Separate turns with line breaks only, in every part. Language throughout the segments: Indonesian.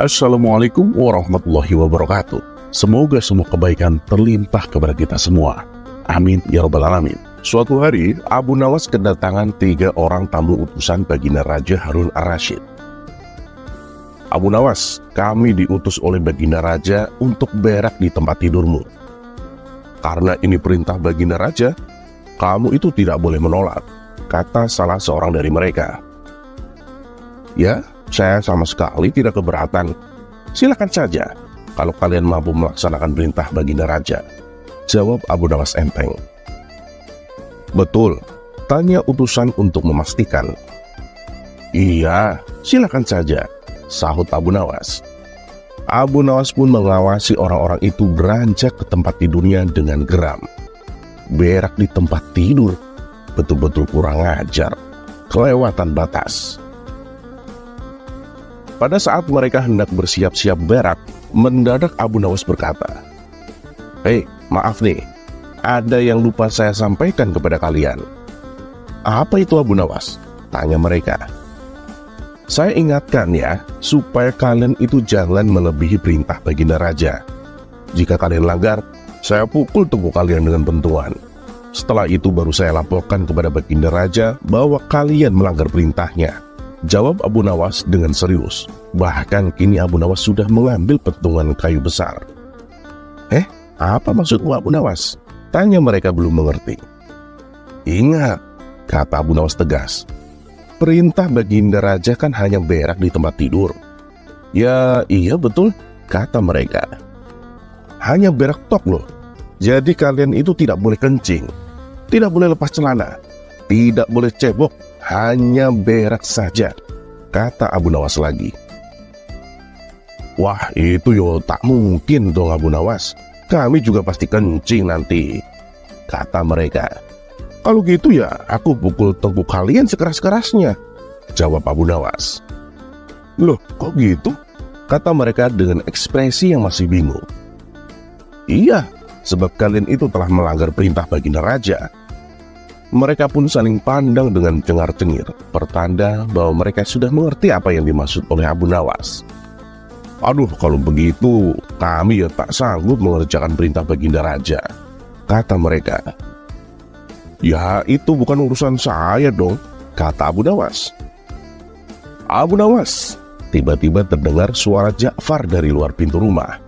Assalamualaikum warahmatullahi wabarakatuh. Semoga semua kebaikan terlimpah kepada kita semua. Amin ya rabbal alamin. Suatu hari, Abu Nawas kedatangan 3 orang tamu utusan baginda Raja Harun ar-Rasyid. Abu Nawas, kami diutus oleh baginda Raja untuk berak di tempat tidurmu. Karena ini perintah baginda Raja, kamu itu tidak boleh menolak, kata salah seorang dari mereka. Ya, saya sama sekali tidak keberatan. Silakan saja, kalau kalian mampu melaksanakan perintah baginda Raja, jawab Abu Nawas enteng. Betul, tanya utusan untuk memastikan. Iya, silakan saja, sahut Abu Nawas. Abu Nawas pun mengawasi orang-orang itu beranjak ke tempat tidurnya dengan geram. Berak di tempat tidur, betul-betul kurang ajar, kelewatan batas. Pada saat mereka hendak bersiap-siap berak, mendadak Abu Nawas berkata, "Hei, maaf nih, ada yang lupa saya sampaikan kepada kalian." "Apa itu Abu Nawas?" tanya mereka. "Saya ingatkan ya, supaya kalian itu jangan melebihi perintah baginda Raja. Jika kalian langgar, saya pukul tubuh kalian dengan bentuan. Setelah itu baru saya laporkan kepada baginda Raja bahwa kalian melanggar perintahnya," jawab Abu Nawas dengan serius. Bahkan kini Abu Nawas sudah mengambil pentungan kayu besar. Apa maksudmu Abu Nawas?" tanya mereka belum mengerti. "Ingat," kata Abu Nawas tegas, "perintah baginda Raja kan hanya berak di tempat tidur." "Ya, iya betul," kata mereka. "Hanya berak tok loh. Jadi kalian itu tidak boleh kencing, tidak boleh lepas celana, tidak boleh cebok, hanya berak saja," kata Abu Nawas lagi. "Wah, itu yo tak mungkin dong Abu Nawas. Kami juga pasti kencing nanti," kata mereka. "Kalau gitu ya aku pukul tubuh kalian sekeras-kerasnya," jawab Abu Nawas. "Loh, kok gitu?" kata mereka dengan ekspresi yang masih bingung. "Iya, sebab kalian itu telah melanggar perintah baginda Raja." Mereka pun saling pandang dengan cengar-cengir, pertanda bahwa mereka sudah mengerti apa yang dimaksud oleh Abu Nawas. "Aduh, kalau begitu kami ya tak sanggup mengerjakan perintah baginda Raja," kata mereka. "Ya, itu bukan urusan saya dong," kata Abu Nawas. "Abu Nawas!" tiba-tiba terdengar suara Ja'far dari luar pintu rumah.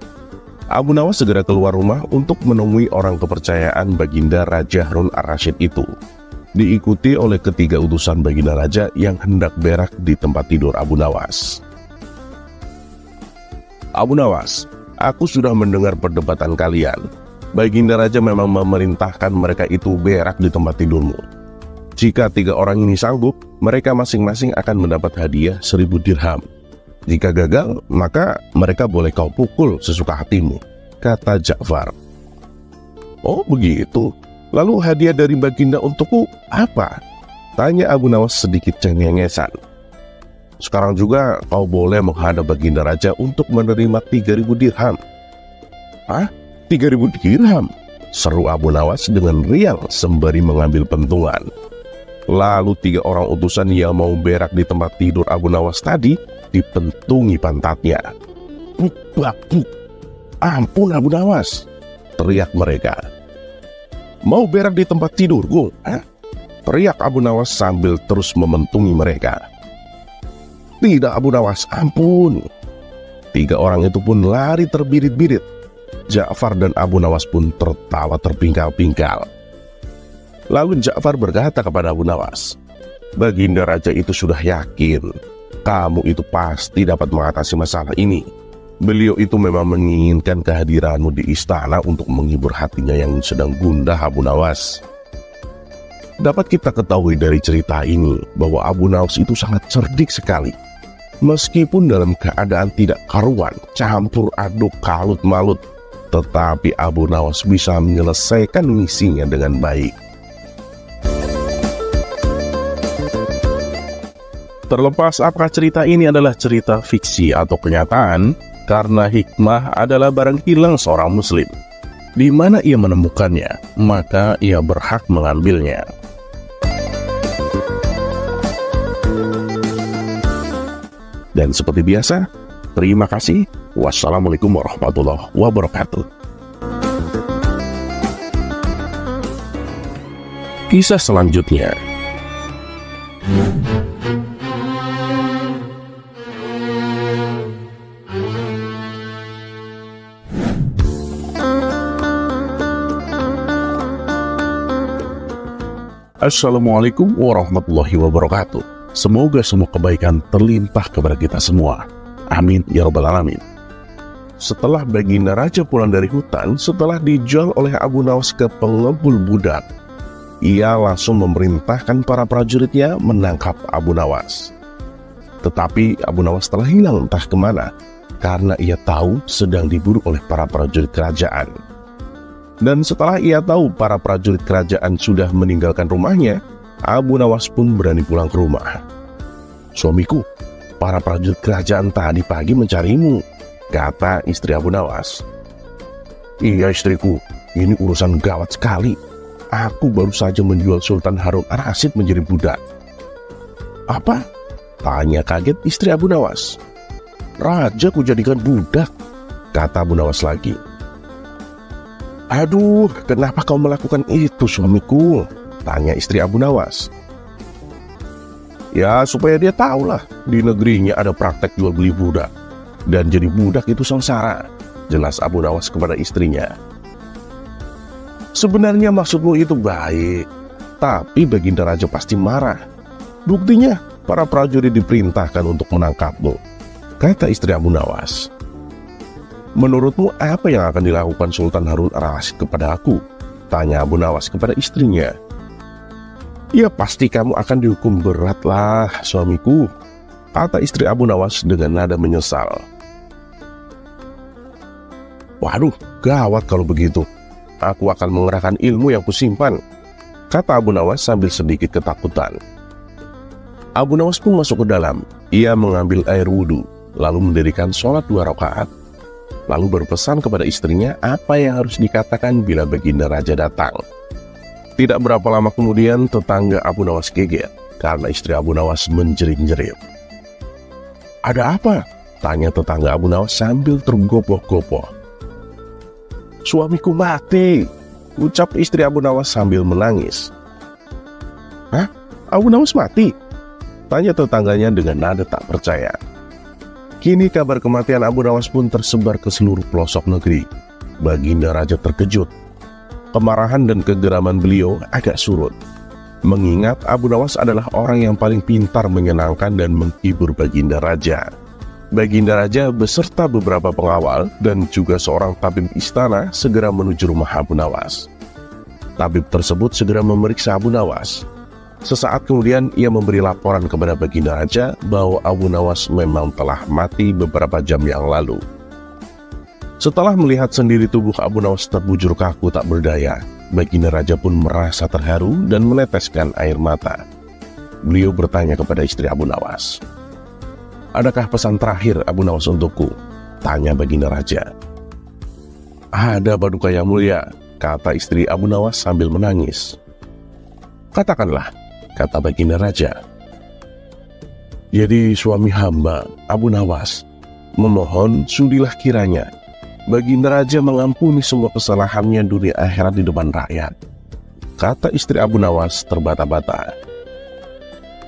Abu Nawas segera keluar rumah untuk menemui orang kepercayaan baginda Raja Harun ar-Rasyid itu, diikuti oleh ketiga utusan baginda Raja yang hendak berak di tempat tidur Abu Nawas. "Abu Nawas, aku sudah mendengar perdebatan kalian. Baginda Raja memang memerintahkan mereka itu berak di tempat tidurmu. Jika 3 orang ini sanggup, mereka masing-masing akan mendapat hadiah 1000 dirham. Jika gagal, maka mereka boleh kau pukul sesuka hatimu," kata Ja'far. "Oh begitu, lalu hadiah dari baginda untukku apa?" tanya Abu Nawas sedikit cengengesan. "Sekarang juga kau boleh menghadap baginda Raja untuk menerima 3000 dirham. "Hah? 3000 dirham?" seru Abu Nawas dengan riang sembari mengambil pentungan. Lalu 3 orang utusan yang mau berak di tempat tidur Abu Nawas tadi dipentungi pantatnya. "Buk, buk, buk. Ampun Abu Nawas," teriak mereka. "Mau berak di tempat tidurku? Teriak Abu Nawas sambil terus mementungi mereka. "Tidak Abu Nawas, ampun." 3 orang itu pun lari terbirit-birit. Ja'far dan Abu Nawas pun tertawa terpingkal-pingkal. Lalu Ja'far berkata kepada Abu Nawas, "Baginda Raja itu sudah yakin kamu itu pasti dapat mengatasi masalah ini. Beliau itu memang menginginkan kehadiranmu di istana untuk menghibur hatinya yang sedang gundah Abu Nawas." Dapat kita ketahui dari cerita ini bahwa Abu Nawas itu sangat cerdik sekali. Meskipun dalam keadaan tidak karuan, campur aduk kalut malut, tetapi Abu Nawas bisa menyelesaikan misinya dengan baik. Terlepas apakah cerita ini adalah cerita fiksi atau kenyataan, karena hikmah adalah barang hilang seorang muslim. Di mana ia menemukannya, maka ia berhak mengambilnya. Dan seperti biasa, Terima kasih. Wassalamualaikum warahmatullahi wabarakatuh. Kisah selanjutnya. Assalamualaikum warahmatullahi wabarakatuh. Semoga semua kebaikan terlimpah kepada kita semua. Amin ya rabbal alamin. Setelah Baginda Raja pulang dari hutan, setelah dijual oleh Abu Nawas ke pengebul budak, ia langsung memerintahkan para prajuritnya menangkap Abu Nawas. Tetapi Abu Nawas telah hilang entah kemana, karena ia tahu sedang diburu oleh para prajurit kerajaan. Dan setelah ia tahu para prajurit kerajaan sudah meninggalkan rumahnya, Abu Nawas pun berani pulang ke rumah. "Suamiku, para prajurit kerajaan tadi pagi mencarimu," kata istri Abu Nawas. "Iya istriku, ini urusan gawat sekali. Aku baru saja menjual Sultan Harun ar-Rasyid menjadi budak." "Apa?" tanya kaget istri Abu Nawas. "Raja kujadikan budak," kata Abu Nawas lagi. "Aduh, kenapa kau melakukan itu suamiku?" tanya istri Abu Nawas. "Ya, supaya dia tahulah di negerinya ada praktek jual beli budak. Dan jadi budak itu sengsara," jelas Abu Nawas kepada istrinya. "Sebenarnya maksudmu itu baik, tapi Baginda Raja pasti marah. Buktinya, para prajurit diperintahkan untuk menangkapmu," kata istri Abu Nawas. "Menurutmu apa yang akan dilakukan Sultan Harun ar-Rasyid kepada aku?" tanya Abu Nawas kepada istrinya. "Ya pasti kamu akan dihukum berat lah suamiku," kata istri Abu Nawas dengan nada menyesal. "Waduh, gawat kalau begitu. Aku akan mengerahkan ilmu yang kusimpan," kata Abu Nawas sambil sedikit ketakutan. Abu Nawas pun masuk ke dalam. Ia mengambil air wudhu, lalu mendirikan sholat 2 rakaat. Lalu berpesan kepada istrinya apa yang harus dikatakan bila Baginda Raja datang. Tidak berapa lama kemudian tetangga Abu Nawas kaget karena istri Abu Nawas menjerit-jerit. "Ada apa?" tanya tetangga Abu Nawas sambil tergopoh-gopoh. "Suamiku mati," ucap istri Abu Nawas sambil menangis. "Hah? Abu Nawas mati?" tanya tetangganya dengan nada tak percaya. Kini kabar kematian Abu Nawas pun tersebar ke seluruh pelosok negeri. Baginda Raja terkejut. Kemarahan dan kegeraman beliau agak surut, mengingat Abu Nawas adalah orang yang paling pintar menyenangkan dan menghibur Baginda Raja. Baginda Raja beserta beberapa pengawal dan juga seorang tabib istana segera menuju rumah Abu Nawas. Tabib tersebut segera memeriksa Abu Nawas. Sesaat kemudian ia memberi laporan kepada Baginda Raja bahwa Abu Nawas memang telah mati beberapa jam yang lalu. Setelah melihat sendiri tubuh Abu Nawas terbujur kaku tak berdaya, Baginda Raja pun merasa terharu dan meneteskan air mata. Beliau bertanya kepada istri Abu Nawas. "Adakah pesan terakhir Abu Nawas untukku?" tanya Baginda Raja. "Ada Paduka Yang Mulia," kata istri Abu Nawas sambil menangis. "Katakanlah," kata Baginda Raja. "Jadi suami hamba, Abu Nawas, memohon sudilah kiranya Baginda Raja mengampuni semua kesalahannya dunia akhirat di depan rakyat," kata istri Abu Nawas terbata-bata.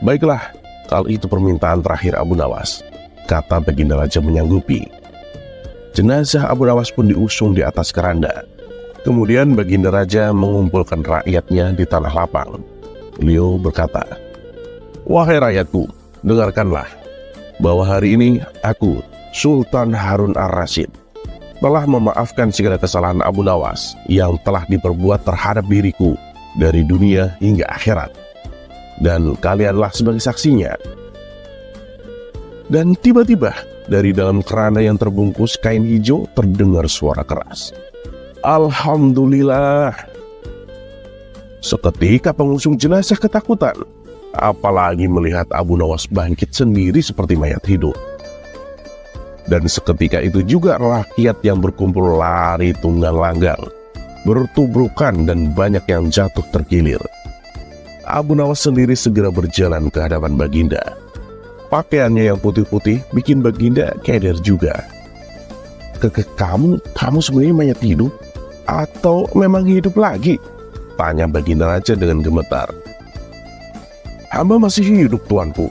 "Baiklah, kalau itu permintaan terakhir Abu Nawas," kata Baginda Raja menyanggupi. Jenazah Abu Nawas pun diusung di atas keranda. Kemudian Baginda Raja mengumpulkan rakyatnya di tanah lapang. Beliau berkata, "Wahai rakyatku, dengarkanlah bahwa hari ini aku, Sultan Harun ar-Rasyid, telah memaafkan segala kesalahan Abu Nawas yang telah diperbuat terhadap diriku dari dunia hingga akhirat. Dan kalianlah sebagai saksinya." Dan tiba-tiba dari dalam keranda yang terbungkus kain hijau terdengar suara keras, "Alhamdulillah." Seketika pengusung jenazah ketakutan, apalagi melihat Abu Nawas bangkit sendiri seperti mayat hidup. Dan seketika itu juga rakyat yang berkumpul lari tunggang langgang, bertubrukan dan banyak yang jatuh terkilir. Abu Nawas sendiri segera berjalan ke hadapan Baginda. Pakaiannya yang putih-putih bikin Baginda keder juga. Kamu sebenarnya mayat hidup? Atau memang hidup lagi? Tanya Baginda Raja dengan gemetar. Hamba masih hidup, tuanku.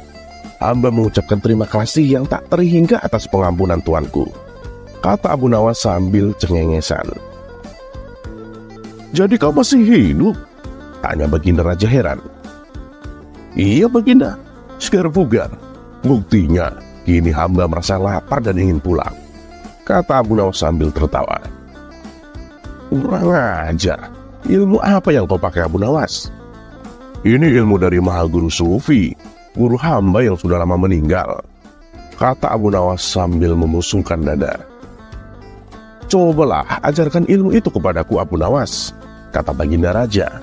Hamba mengucapkan terima kasih yang tak terhingga atas pengampunan tuanku, kata Abu Nawas sambil cengengesan. Jadi kau masih hidup? Tanya Baginda Raja heran. Iya Baginda, segar bugar. Buktinya, kini hamba merasa lapar dan ingin pulang, kata Abu Nawas sambil tertawa. Kurang ajar, ilmu apa yang kau pakai Abu Nawas? Ini ilmu dari Maha Guru Sufi, guru hamba yang sudah lama meninggal, kata Abu Nawas sambil memusungkan dada. Cobalah ajarkan ilmu itu kepadaku Abu Nawas, kata Baginda Raja.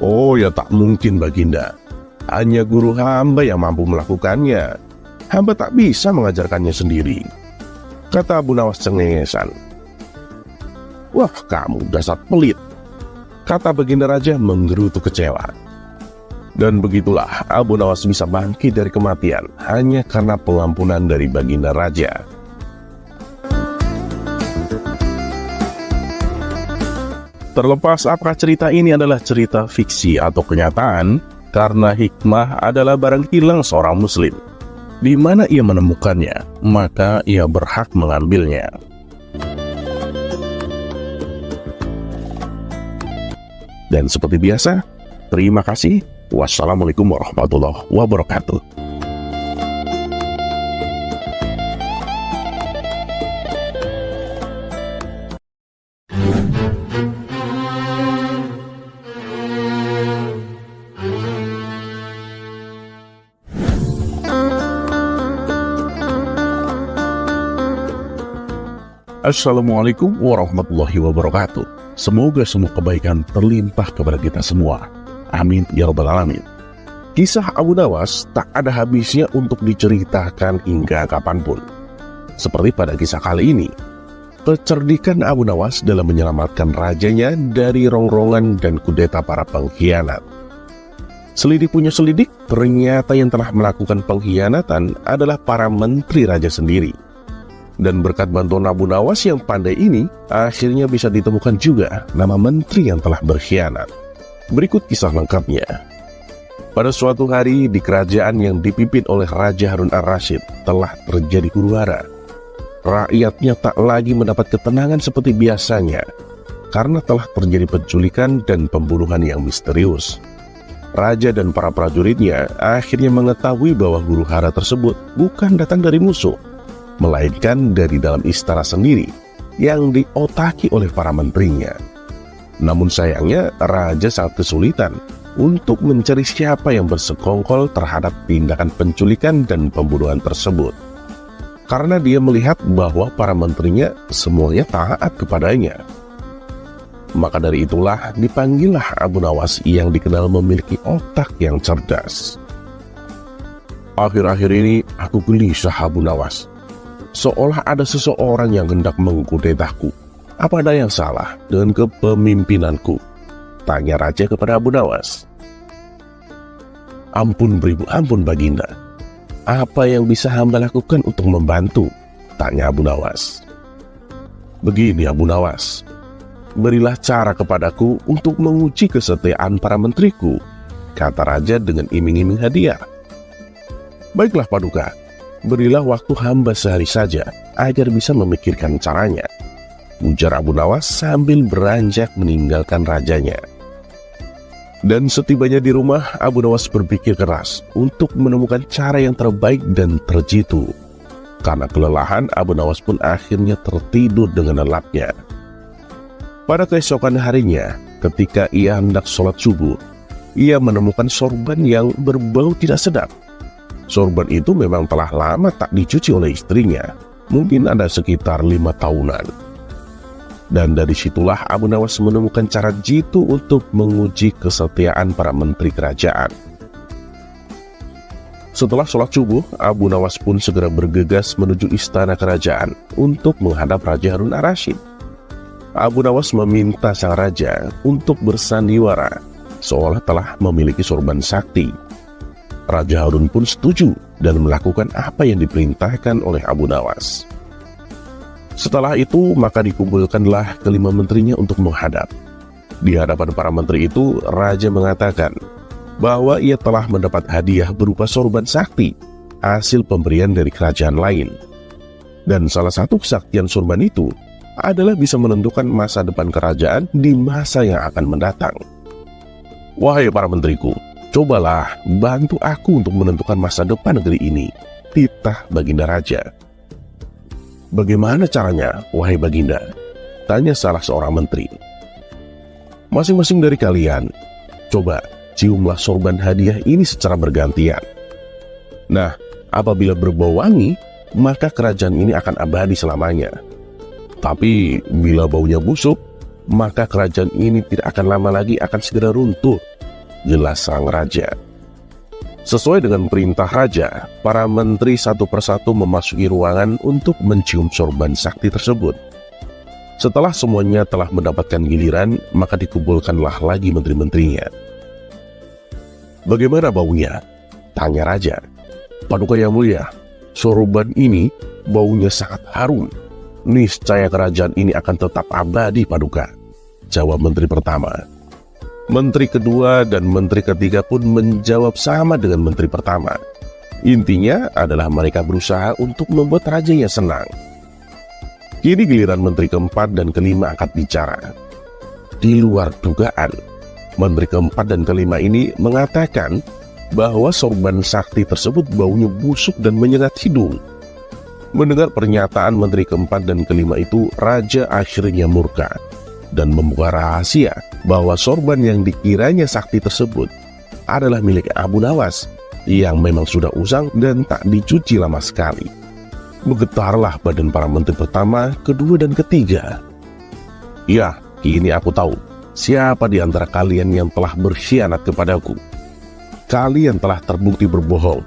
Oh ya tak mungkin Baginda, hanya guru hamba yang mampu melakukannya. Hamba tak bisa mengajarkannya sendiri, kata Abu Nawas cengengesan. Wah kamu dasar pelit, kata Baginda Raja menggerutu kecewa. Dan begitulah Abu Nawas bisa bangkit dari kematian hanya karena pengampunan dari Baginda Raja. Terlepas apakah cerita ini adalah cerita fiksi atau kenyataan, karena hikmah adalah barang hilang seorang muslim. Di mana ia menemukannya, maka ia berhak mengambilnya. Dan seperti biasa, terima kasih. Wassalamualaikum warahmatullahi wabarakatuh. Assalamualaikum warahmatullahi wabarakatuh. Semoga semua kebaikan terlimpah kepada kita semua. Amin ya rabbal alamin. Kisah Abu Nawas tak ada habisnya untuk diceritakan hingga kapanpun. Seperti pada kisah kali ini, kecerdikan Abu Nawas dalam menyelamatkan rajanya dari rongrongan dan kudeta para pengkhianat. Selidik punya selidik, ternyata yang telah melakukan pengkhianatan adalah para menteri raja sendiri. Dan berkat bantuan Abu Nawas yang pandai ini, akhirnya bisa ditemukan juga nama menteri yang telah berkhianat. Berikut kisah lengkapnya. Pada suatu hari di kerajaan yang dipimpin oleh Raja Harun ar-Rasyid telah terjadi huru-hara. Rakyatnya tak lagi mendapat ketenangan seperti biasanya karena telah terjadi penculikan dan pembunuhan yang misterius. Raja dan para prajuritnya akhirnya mengetahui bahwa huru-hara tersebut bukan datang dari musuh, melainkan dari dalam istana sendiri yang diotaki oleh para menterinya. Namun sayangnya, Raja sangat kesulitan untuk mencari siapa yang bersekongkol terhadap tindakan penculikan dan pembunuhan tersebut. Karena dia melihat bahwa para menterinya semuanya taat kepadanya. Maka dari itulah dipanggillah Abu Nawas yang dikenal memiliki otak yang cerdas. Akhir-akhir ini aku gelisah Abu Nawas. Seolah ada seseorang yang hendak mengkudetaku. Apa ada yang salah dengan kepemimpinanku? Tanya Raja kepada Abu Nawas. Ampun beribu ampun Baginda. Apa yang bisa hamba lakukan untuk membantu? Tanya Abu Nawas. Begini Abu Nawas, berilah cara kepadaku untuk menguji kesetiaan para menteriku, kata Raja dengan iming-iming hadiah. Baiklah Paduka, berilah waktu hamba sehari saja agar bisa memikirkan caranya, ujar Abu Nawas sambil beranjak meninggalkan rajanya. Dan setibanya di rumah, Abu Nawas berpikir keras untuk menemukan cara yang terbaik dan terjitu. Karena kelelahan, Abu Nawas pun akhirnya tertidur dengan lelapnya. Pada keesokan harinya, ketika ia hendak sholat subuh, ia menemukan sorban yang berbau tidak sedap. Sorban itu memang telah lama tak dicuci oleh istrinya, mungkin ada sekitar 5 tahunan. Dan dari situlah Abu Nawas menemukan cara jitu untuk menguji kesetiaan para menteri kerajaan. Setelah sholat subuh, Abu Nawas pun segera bergegas menuju istana kerajaan untuk menghadap Raja Harun ar-Rasyid. Abu Nawas meminta sang raja untuk bersandiwara, seolah telah memiliki sorban sakti. Raja Harun pun setuju dan melakukan apa yang diperintahkan oleh Abu Nawas. Setelah itu, maka dikumpulkanlah kelima menterinya untuk menghadap. Di hadapan para menteri itu, raja mengatakan bahwa ia telah mendapat hadiah berupa sorban sakti, hasil pemberian dari kerajaan lain. Dan salah satu kesaktian sorban itu adalah bisa menentukan masa depan kerajaan di masa yang akan mendatang. Wahai para menteriku, cobalah bantu aku untuk menentukan masa depan negeri ini, titah Baginda Raja. Bagaimana caranya, wahai Baginda? Tanya salah seorang menteri. Masing-masing dari kalian, coba ciumlah sorban hadiah ini secara bergantian. Nah, apabila berbau wangi, maka kerajaan ini akan abadi selamanya. Tapi bila baunya busuk, maka kerajaan ini tidak akan lama lagi akan segera runtuh, jelas sang raja. Sesuai dengan perintah raja, para menteri satu persatu memasuki ruangan untuk mencium sorban sakti tersebut. Setelah semuanya telah mendapatkan giliran, maka dikumpulkanlah lagi menteri-menterinya. Bagaimana baunya? Tanya raja. Paduka yang mulia, sorban ini baunya sangat harum. Niscaya kerajaan ini akan tetap abadi, Paduka, jawab menteri pertama. Menteri kedua dan menteri ketiga pun menjawab sama dengan menteri pertama. Intinya adalah mereka berusaha untuk membuat rajanya senang. Kini giliran menteri keempat dan kelima angkat bicara. Di luar dugaan, menteri keempat dan kelima ini mengatakan bahwa sorban sakti tersebut baunya busuk dan menyengat hidung. Mendengar pernyataan menteri keempat dan kelima itu, raja akhirnya murka dan membuka rahasia bahwa sorban yang dikiranya sakti tersebut adalah milik Abu Nawas yang memang sudah usang dan tak dicuci lama sekali. Menggetarlah badan para menteri pertama, kedua, dan ketiga. Ya, kini aku tahu siapa di antara kalian yang telah berkhianat kepadaku. Kalian telah terbukti berbohong,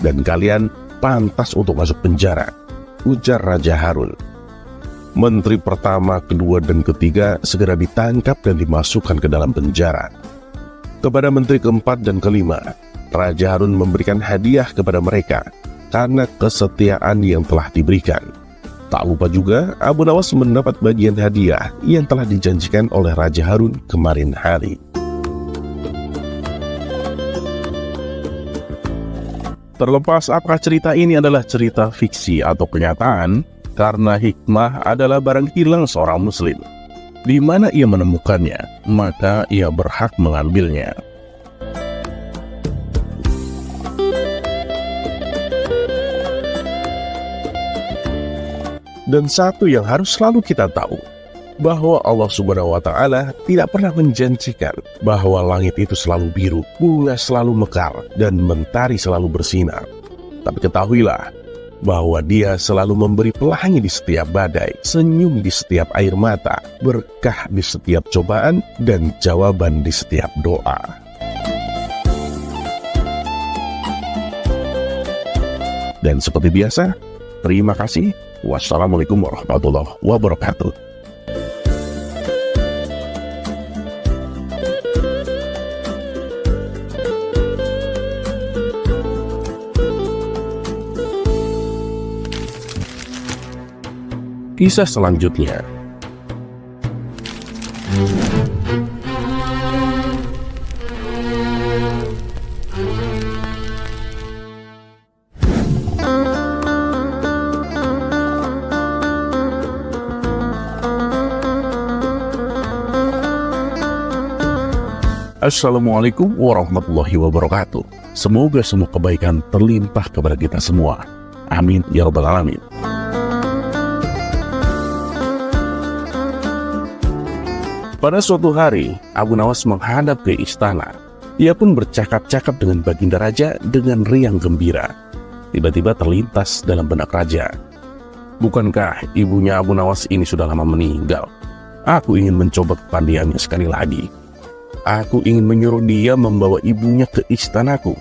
dan kalian pantas untuk masuk penjara, ujar Raja Harun. Menteri pertama, kedua, dan ketiga segera ditangkap dan dimasukkan ke dalam penjara. Kepada menteri keempat dan kelima, Raja Harun memberikan hadiah kepada mereka karena kesetiaan yang telah diberikan. Tak lupa juga, Abu Nawas mendapat bagian hadiah yang telah dijanjikan oleh Raja Harun kemarin hari. Terlepas apakah cerita ini adalah cerita fiksi atau kenyataan, karena hikmah adalah barang hilang seorang muslim. Di mana ia menemukannya, maka ia berhak mengambilnya. Dan satu yang harus selalu kita tahu, bahwa Allah Subhanahu wa Ta'ala tidak pernah menjanjikan bahwa langit itu selalu biru, bunga selalu mekar, dan mentari selalu bersinar. Tapi ketahuilah bahwa Dia selalu memberi pelangi di setiap badai, senyum di setiap air mata, berkah di setiap cobaan, dan jawaban di setiap doa. Dan seperti biasa, terima kasih. Wassalamualaikum warahmatullahi wabarakatuh. Kisah selanjutnya. Assalamualaikum warahmatullahi wabarakatuh. Semoga semua kebaikan terlimpah kepada kita semua. Amin ya rabbal alamin. Pada suatu hari, Abu Nawas menghadap ke istana. Ia pun bercakap-cakap dengan Baginda Raja dengan riang gembira. Tiba-tiba terlintas dalam benak raja, bukankah ibunya Abu Nawas ini sudah lama meninggal? Aku ingin mencoba kepandiannya sekali lagi. Aku ingin menyuruh dia membawa ibunya ke istanaku.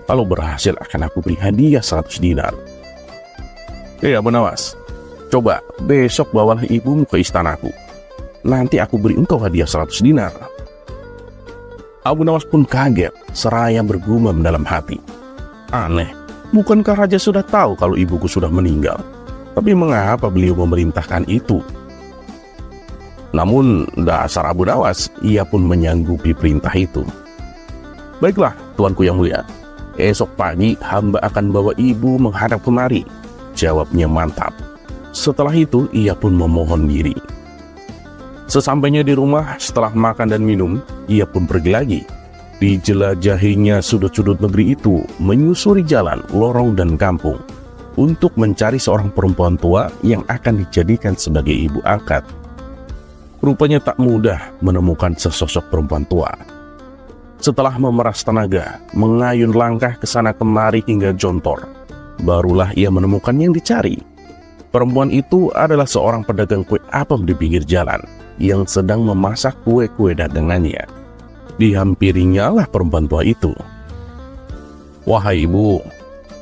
Kalau berhasil akan aku beri hadiah 100 dinar. Abu Nawas, coba besok bawalah ibumu ke istanaku. Nanti aku beri engkau hadiah 100 dinar. Abu Nawas pun kaget, seraya bergumam dalam hati. Aneh, Bukankah raja sudah tahu kalau ibuku sudah meninggal? Tapi mengapa beliau memerintahkan itu? Namun dasar Abu Nawas, ia pun menyanggupi perintah itu. Baiklah, tuanku yang mulia. Esok pagi hamba akan bawa ibu menghadap kemari. Jawabnya mantap. Setelah itu ia pun memohon diri. Sesampainya di rumah, setelah makan dan minum, ia pun pergi lagi. Dijelajahinya sudut-sudut negeri itu, menyusuri jalan, lorong dan kampung untuk mencari seorang perempuan tua yang akan dijadikan sebagai ibu angkat. Rupanya tak mudah menemukan sesosok perempuan tua. Setelah memeras tenaga, mengayun langkah ke sana kemari hingga jontor, barulah ia menemukan yang dicari. Perempuan itu adalah seorang pedagang kue apem di pinggir jalan yang sedang memasak kue-kue dagangannya. Dihampirinya lah perempuan tua itu. "Wahai ibu,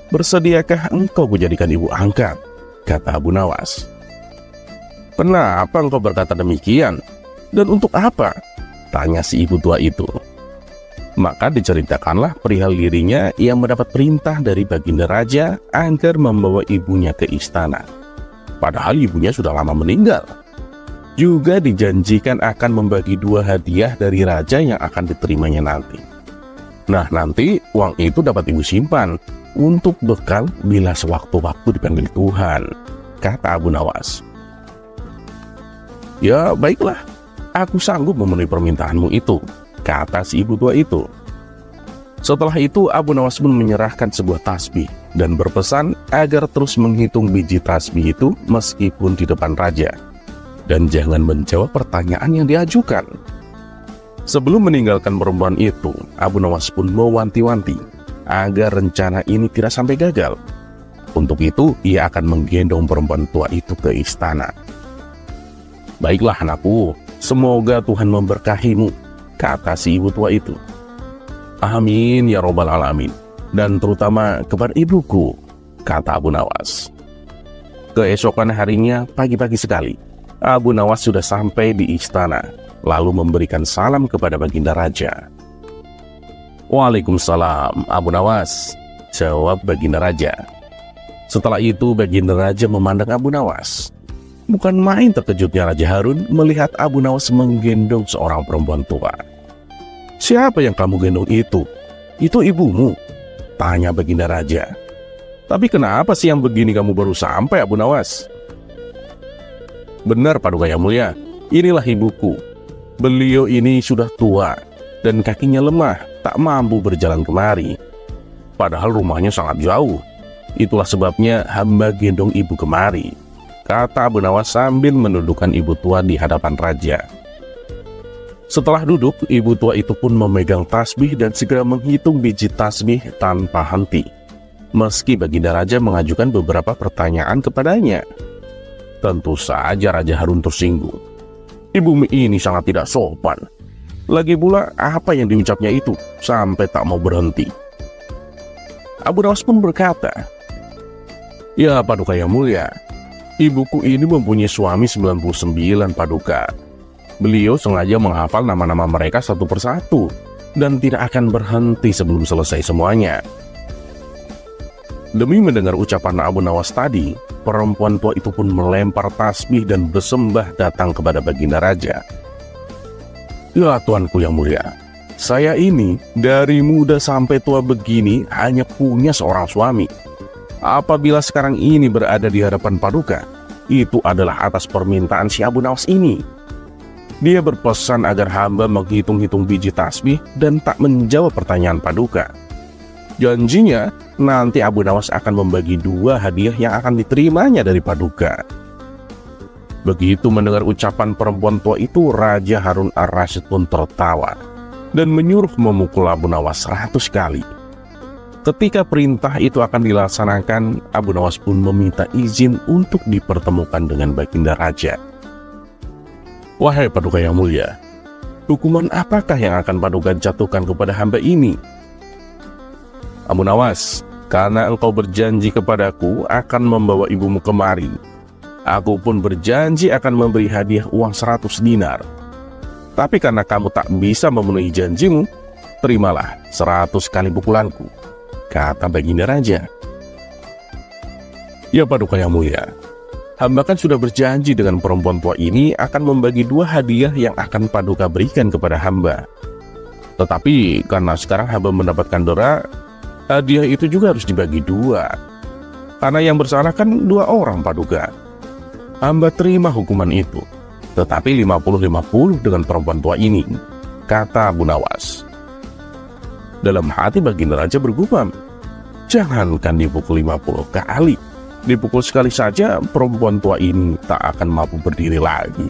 bersediakah engkau kujadikan ibu angkat?" kata Abu Nawas. "Kenapa engkau berkata demikian? Dan untuk apa?" tanya si ibu tua itu. Maka diceritakanlah perihal dirinya yang mendapat perintah dari baginda raja agar membawa ibunya ke istana. Padahal ibunya sudah lama meninggal. Juga dijanjikan akan membagi 2 hadiah dari raja yang akan diterimanya nanti. Nah, nanti uang itu dapat ibu simpan untuk bekal bila sewaktu-waktu dipanggil Tuhan, kata Abu Nawas. "Ya baiklah, aku sanggup memenuhi permintaanmu itu," kata si ibu tua itu. Setelah itu Abu Nawas pun menyerahkan sebuah tasbih dan berpesan agar terus menghitung biji tasbih itu meskipun di depan raja, dan jangan menjawab pertanyaan yang diajukan. Sebelum meninggalkan perempuan itu, Abu Nawas pun mewanti-wanti agar rencana ini tidak sampai gagal. Untuk itu ia akan menggendong perempuan tua itu ke istana. "Baiklah anakku, semoga Tuhan memberkahimu," kata si ibu tua itu. "Amin ya robbal alamin, dan terutama kepada ibuku," kata Abu Nawas. Keesokan harinya pagi-pagi sekali, Abu Nawas sudah sampai di istana, lalu memberikan salam kepada baginda raja. "Waalaikumsalam Abu Nawas," jawab baginda raja. Setelah itu baginda raja memandang Abu Nawas. Bukan main terkejutnya Raja Harun melihat Abu Nawas menggendong seorang perempuan tua. "Siapa yang kamu gendong itu? Itu ibumu?" tanya baginda raja. "Tapi kenapa siang begini kamu baru sampai, Abu Nawas?" "Benar Paduka yang mulia, inilah ibuku. Beliau ini sudah tua dan kakinya lemah, tak mampu berjalan kemari. Padahal rumahnya sangat jauh. Itulah sebabnya hamba gendong ibu kemari," kata Abu Nawas sambil menundukkan ibu tua di hadapan raja. Setelah duduk, ibu tua itu pun memegang tasbih dan segera menghitung biji tasbih tanpa henti. Meski baginda raja mengajukan beberapa pertanyaan kepadanya. Tentu saja Raja Harun tersinggung. Ibumu ini sangat tidak sopan. Lagi pula apa yang diucapnya itu sampai tak mau berhenti. Abu Nawas pun berkata, "Ya Paduka yang mulia, ibuku ini mempunyai suami 99 Paduka. Beliau sengaja menghafal nama-nama mereka satu persatu dan tidak akan berhenti sebelum selesai semuanya." Demi mendengar ucapan Abu Nawas tadi, perempuan tua itu pun melempar tasbih dan bersembah datang kepada baginda raja. "Ya tuanku yang mulia, saya ini dari muda sampai tua begini hanya punya seorang suami. Apabila sekarang ini berada di hadapan Paduka, itu adalah atas permintaan si Abu Nawas ini. Dia berpesan agar hamba menghitung-hitung biji tasbih dan tak menjawab pertanyaan Paduka. Janjinya, nanti Abu Nawas akan membagi 2 hadiah yang akan diterimanya dari Paduka." Begitu mendengar ucapan perempuan tua itu, Raja Harun ar-Rasyid pun tertawa dan menyuruh memukul Abu Nawas 100 kali. Ketika perintah itu akan dilaksanakan, Abu Nawas pun meminta izin untuk dipertemukan dengan baginda raja. "Wahai Paduka yang mulia, hukuman apakah yang akan Paduka jatuhkan kepada hamba ini?" "Abu Nawas, karena engkau berjanji kepadaku akan membawa ibumu kemari, aku pun berjanji akan memberi hadiah uang 100 dinar. Tapi karena kamu tak bisa memenuhi janjimu, terimalah 100 kali pukulanku," kata baginda raja. Ya Paduka yang mulia, hamba kan sudah berjanji dengan perempuan tua ini akan membagi 2 hadiah yang akan Paduka berikan kepada hamba. Tetapi karena sekarang hamba mendapatkan dera, hadiah itu juga harus dibagi 2. Karena yang bersalah kan 2 orang Paduka. Hamba terima hukuman itu, tetapi 50-50 dengan perempuan tua ini, kata Abu Nawas. Dalam hati Baginda Raja bergumam, jangankan dipukul 50 kali, dipukul sekali saja perempuan tua ini tak akan mampu berdiri lagi.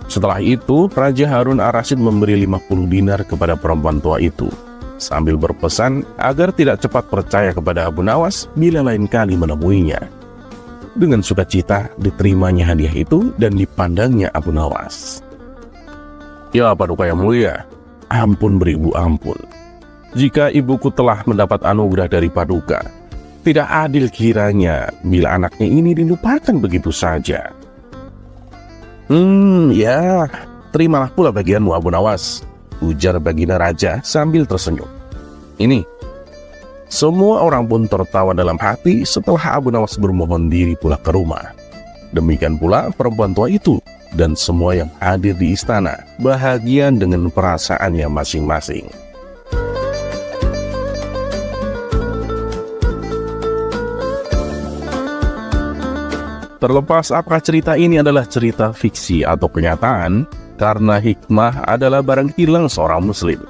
Setelah itu, Raja Harun ar-Rasyid memberi 50 dinar kepada perempuan tua itu, sambil berpesan agar tidak cepat percaya kepada Abu Nawas bila lain kali menemuinya. Dengan sukacita diterimanya hadiah itu dan dipandangnya Abu Nawas. Ya Paduka yang mulia, ampun beribu ampun. Jika ibuku telah mendapat anugerah dari Paduka, tidak adil kiranya bila anaknya ini dilupakan begitu saja. Ya, terimalah pula bagianmu Abu Nawas, ujar Baginda Raja sambil tersenyum. Ini, semua orang pun tertawa dalam hati setelah Abu Nawas bermohon diri pula ke rumah. Demikian pula perempuan tua itu dan semua yang hadir di istana bahagia dengan perasaannya masing-masing. Terlepas apakah cerita ini adalah cerita fiksi atau kenyataan, karena hikmah adalah barang hilang seorang muslim.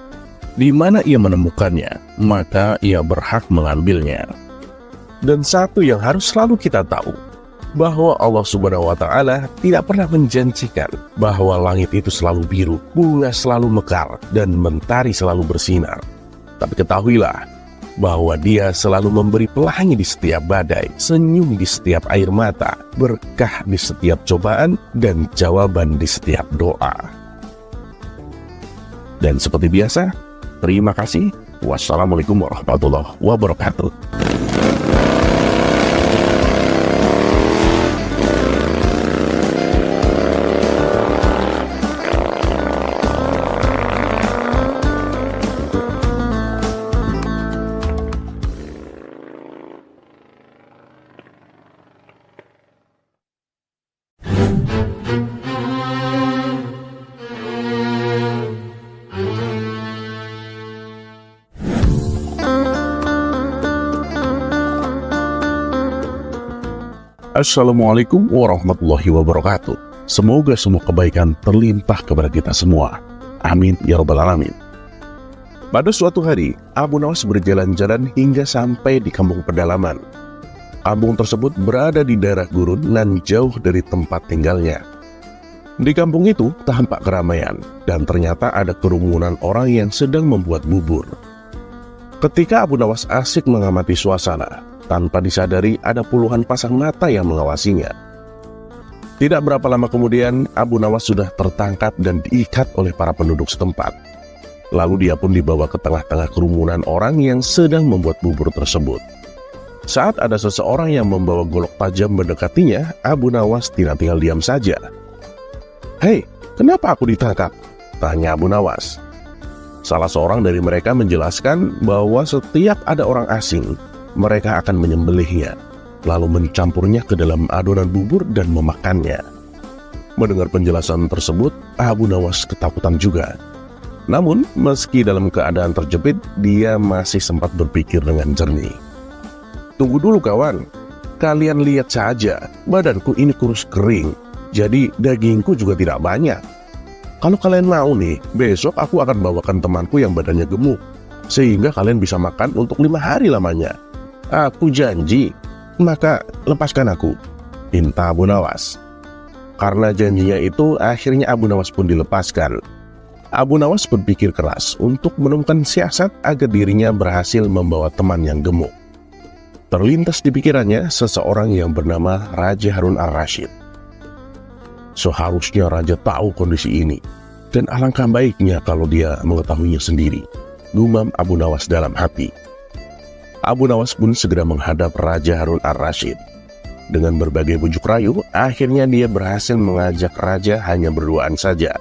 Di mana ia menemukannya, maka ia berhak mengambilnya. Dan satu yang harus selalu kita tahu, bahwa Allah Subhanahu wa Ta'ala tidak pernah menjanjikan bahwa langit itu selalu biru, bunga selalu mekar, dan mentari selalu bersinar. Tapi ketahuilah bahwa Dia selalu memberi pelangi di setiap badai, senyum di setiap air mata, berkah di setiap cobaan, dan jawaban di setiap doa. Dan seperti biasa, terima kasih. Wassalamualaikum warahmatullahi wabarakatuh. Assalamualaikum warahmatullahi wabarakatuh. Semoga semua kebaikan terlimpah kepada kita semua. Amin ya rabbal alamin. Pada suatu hari, Abu Nawas berjalan-jalan hingga sampai di kampung pedalaman. Kampung tersebut berada di daerah gurun dan jauh dari tempat tinggalnya. Di kampung itu tampak keramaian, dan ternyata ada kerumunan orang yang sedang membuat bubur. Ketika Abu Nawas asik mengamati suasana, tanpa disadari ada puluhan pasang mata yang mengawasinya. Tidak berapa lama kemudian, Abu Nawas sudah tertangkap dan diikat oleh para penduduk setempat. Lalu dia pun dibawa ke tengah-tengah kerumunan orang yang sedang membuat bubur tersebut. Saat ada seseorang yang membawa golok tajam mendekatinya, Abu Nawas tidak tinggal diam saja. "Hei, kenapa aku ditangkap?" tanya Abu Nawas. Salah seorang dari mereka menjelaskan bahwa setiap ada orang asing, mereka akan menyembelihnya, lalu mencampurnya ke dalam adonan bubur dan memakannya. Mendengar penjelasan tersebut, Abu Nawas ketakutan juga. Namun, meski dalam keadaan terjepit, dia masih sempat berpikir dengan jernih. "Tunggu dulu kawan, kalian lihat saja, badanku ini kurus kering, jadi dagingku juga tidak banyak. Kalau kalian mau nih, besok aku akan bawakan temanku yang badannya gemuk, sehingga kalian bisa makan untuk 5 hari lamanya. Aku janji, maka lepaskan aku," pinta Abu Nawas. Karena janjinya itu, akhirnya Abu Nawas pun dilepaskan. Abu Nawas berpikir keras untuk menemukan siasat agar dirinya berhasil membawa teman yang gemuk. Terlintas di pikirannya seseorang yang bernama Raja Harun ar-Rasyid. Seharusnya Raja tahu kondisi ini, dan alangkah baiknya kalau dia mengetahuinya sendiri, gumam Abu Nawas dalam hati. Abu Nawas pun segera menghadap Raja Harun ar-Rasyid. Dengan berbagai bujuk rayu, akhirnya dia berhasil mengajak Raja hanya berduaan saja.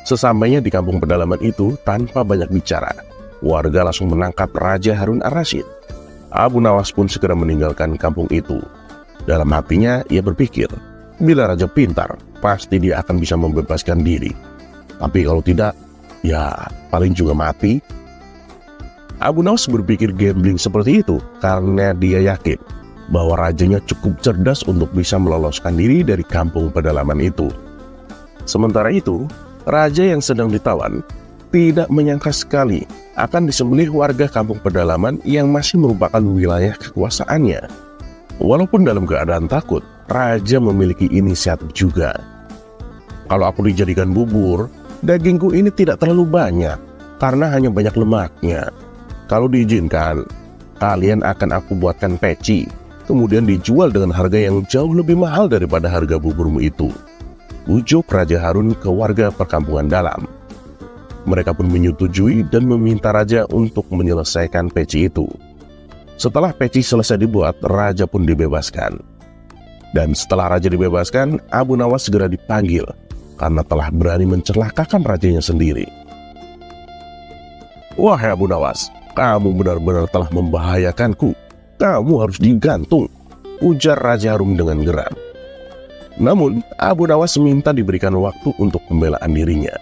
Sesampainya di kampung pedalaman itu, tanpa banyak bicara, warga langsung menangkap Raja Harun ar-Rasyid. Abu Nawas pun segera meninggalkan kampung itu. Dalam hatinya ia berpikir, bila raja pintar, pasti dia akan bisa membebaskan diri. Tapi kalau tidak, ya paling juga mati. Abu Nawas berpikir gambling seperti itu karena dia yakin bahwa rajanya cukup cerdas untuk bisa meloloskan diri dari kampung pedalaman itu. Sementara itu, raja yang sedang ditawan tidak menyangka sekali akan disembelih warga kampung pedalaman yang masih merupakan wilayah kekuasaannya. Walaupun dalam keadaan takut, raja memiliki inisiatif juga. Kalau aku dijadikan bubur, dagingku ini tidak terlalu banyak karena hanya banyak lemaknya. Kalau diizinkan, kalian akan aku buatkan peci, kemudian dijual dengan harga yang jauh lebih mahal daripada harga buburmu itu. Ujuk Raja Harun ke warga perkampungan dalam. Mereka pun menyetujui dan meminta raja untuk menyelesaikan peci itu. Setelah peci selesai dibuat, raja pun dibebaskan. Dan setelah raja dibebaskan, Abu Nawas segera dipanggil karena telah berani mencelakakan rajanya sendiri. "Wahai Abu Nawas, kamu benar-benar telah membahayakanku. Kamu harus digantung," ujar Raja Harun dengan geram. Namun, Abu Nawas minta diberikan waktu untuk pembelaan dirinya.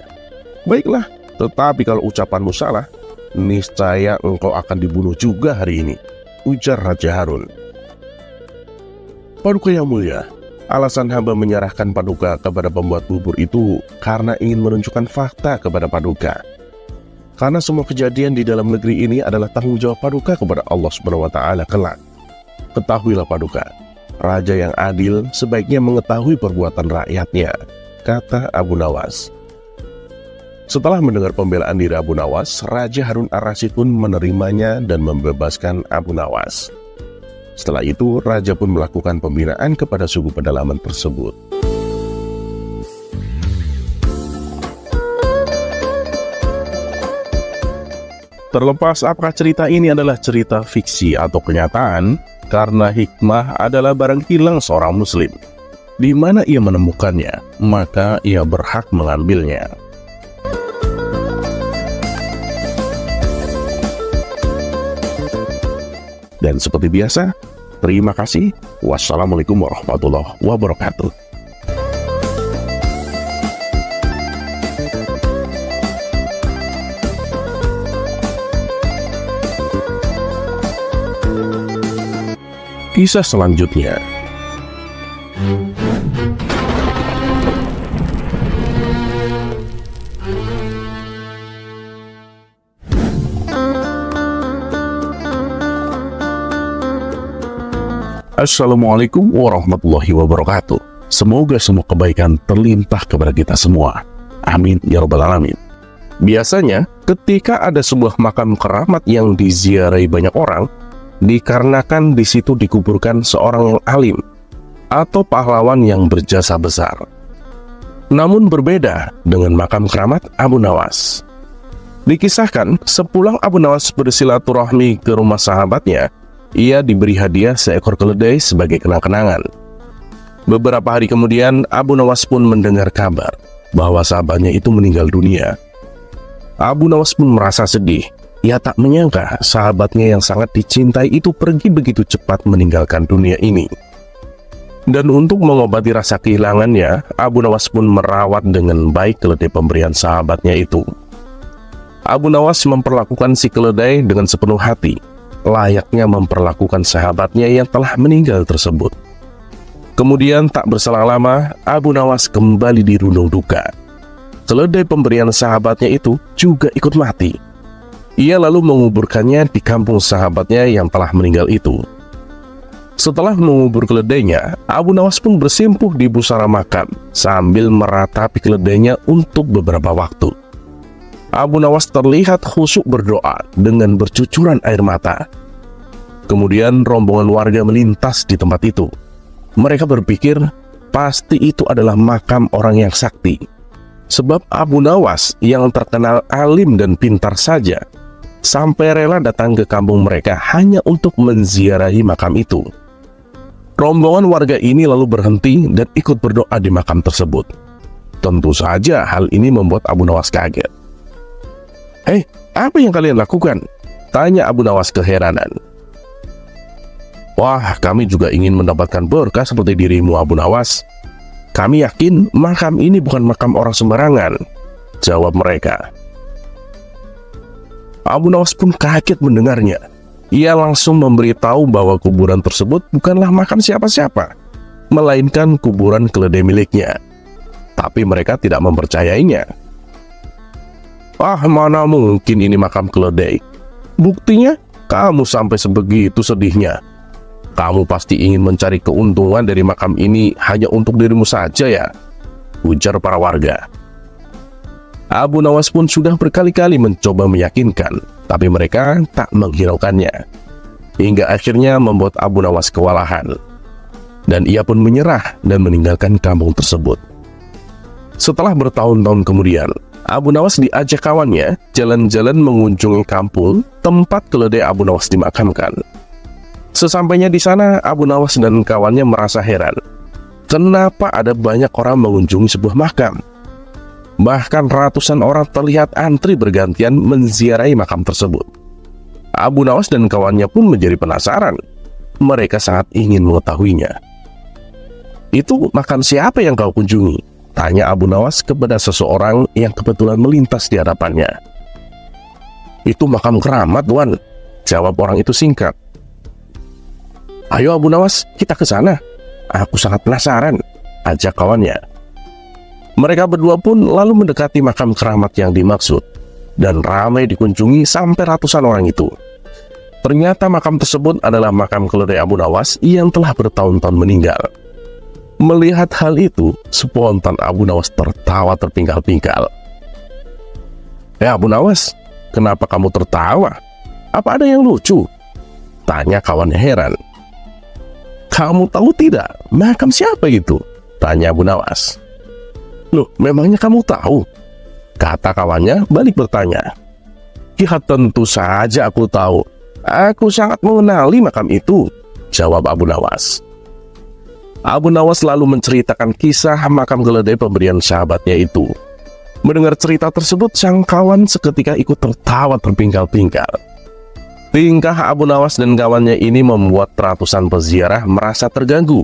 "Baiklah, tetapi kalau ucapanmu salah, niscaya engkau akan dibunuh juga hari ini," ujar Raja Harun. "Paduka yang mulia, alasan hamba menyerahkan Paduka kepada pembuat bubur itu karena ingin menunjukkan fakta kepada Paduka. Karena semua kejadian di dalam negeri ini adalah tanggung jawab Paduka kepada Allah SWT kelak. Ketahuilah Paduka, raja yang adil sebaiknya mengetahui perbuatan rakyatnya," kata Abu Nawas. Setelah mendengar pembelaan diri Abu Nawas, Raja Harun ar-Rasyid pun menerimanya dan membebaskan Abu Nawas. Setelah itu, raja pun melakukan pembinaan kepada suku pedalaman tersebut. Terlepas apakah cerita ini adalah cerita fiksi atau kenyataan, karena hikmah adalah barang hilang seorang muslim. Di mana ia menemukannya, maka ia berhak mengambilnya. Dan seperti biasa, terima kasih. Wassalamualaikum warahmatullahi wabarakatuh. Kisah selanjutnya. Assalamualaikum warahmatullahi wabarakatuh. Semoga semua kebaikan terlimpah kepada kita semua. Amin ya rabbal alamin. Biasanya, ketika ada sebuah makam keramat yang diziarahi banyak orang, dikarenakan di situ dikuburkan seorang yang alim atau pahlawan yang berjasa besar. Namun berbeda dengan makam keramat Abu Nawas. Dikisahkan, sepulang Abu Nawas bersilaturahmi ke rumah sahabatnya, ia diberi hadiah seekor keledai sebagai kenang-kenangan. Beberapa hari kemudian, Abu Nawas pun mendengar kabar bahwa sahabatnya itu meninggal dunia. Abu Nawas pun merasa sedih. Ia tak menyangka sahabatnya yang sangat dicintai itu pergi begitu cepat meninggalkan dunia ini. Dan untuk mengobati rasa kehilangannya, Abu Nawas pun merawat dengan baik keledai pemberian sahabatnya itu. Abu Nawas memperlakukan si keledai dengan sepenuh hati, layaknya memperlakukan sahabatnya yang telah meninggal tersebut. Kemudian tak berselang lama, Abu Nawas kembali dirundung duka. Keledai pemberian sahabatnya itu juga ikut mati. Ia lalu menguburkannya di kampung sahabatnya yang telah meninggal itu. Setelah mengubur keledainya, Abu Nawas pun bersimpuh di pusara makam sambil meratapi keledainya untuk beberapa waktu. Abu Nawas terlihat khusyuk berdoa dengan bercucuran air mata. Kemudian rombongan warga melintas di tempat itu. Mereka berpikir pasti itu adalah makam orang yang sakti. Sebab Abu Nawas yang terkenal alim dan pintar saja sampai rela datang ke kampung mereka hanya untuk menziarahi makam itu. Rombongan warga ini lalu berhenti dan ikut berdoa di makam tersebut. Tentu saja hal ini membuat Abu Nawas kaget. "Apa yang kalian lakukan?" tanya Abu Nawas keheranan. Wah, kami juga ingin mendapatkan berkah seperti dirimu, Abu Nawas. Kami yakin makam ini bukan makam orang sembarangan, jawab mereka. Abu Nawas pun kaget mendengarnya. Ia langsung memberitahu bahwa kuburan tersebut bukanlah makam siapa-siapa, melainkan kuburan keledai miliknya. Tapi mereka tidak mempercayainya. Ah, mana mungkin ini makam keledai? Buktinya, kamu sampai sebegitu sedihnya. Kamu pasti ingin mencari keuntungan dari makam ini hanya untuk dirimu saja ya, ujar para warga. Abu Nawas pun sudah berkali-kali mencoba meyakinkan, tapi mereka tak menghiraukannya. Hingga akhirnya membuat Abu Nawas kewalahan. Dan ia pun menyerah dan meninggalkan kampung tersebut. Setelah bertahun-tahun kemudian, Abu Nawas diajak kawannya jalan-jalan mengunjungi kampung tempat keledai Abu Nawas dimakamkan. Sesampainya di sana, Abu Nawas dan kawannya merasa heran. Kenapa ada banyak orang mengunjungi sebuah makam? Bahkan ratusan orang terlihat antri bergantian menziarahi makam tersebut. Abu Nawas dan kawannya pun menjadi penasaran. Mereka sangat ingin mengetahuinya. Itu makam siapa yang kau kunjungi? Tanya Abu Nawas kepada seseorang yang kebetulan melintas di hadapannya. Itu makam keramat, Tuan, jawab orang itu singkat. Ayo Abu Nawas, kita ke sana. Aku sangat penasaran, ajak kawannya. Mereka berdua pun lalu mendekati makam keramat yang dimaksud, dan ramai dikunjungi sampai ratusan orang itu. Ternyata makam tersebut adalah makam keledai Abu Nawas yang telah bertahun-tahun meninggal. Melihat hal itu, spontan Abu Nawas tertawa terpingkal-pingkal. Abu Nawas, kenapa kamu tertawa? Apa ada yang lucu? Tanya kawannya heran. Kamu tahu tidak, makam siapa itu? Tanya Abu Nawas. Loh, memangnya kamu tahu? Kata kawannya balik bertanya. Ya tentu saja aku tahu. Aku sangat mengenali makam itu, jawab Abu Nawas. Abu Nawas lalu menceritakan kisah makam keledai pemberian sahabatnya itu. Mendengar cerita tersebut, sang kawan seketika ikut tertawa terpingkal-pingkal. Tingkah Abu Nawas dan kawannya ini membuat ratusan peziarah merasa terganggu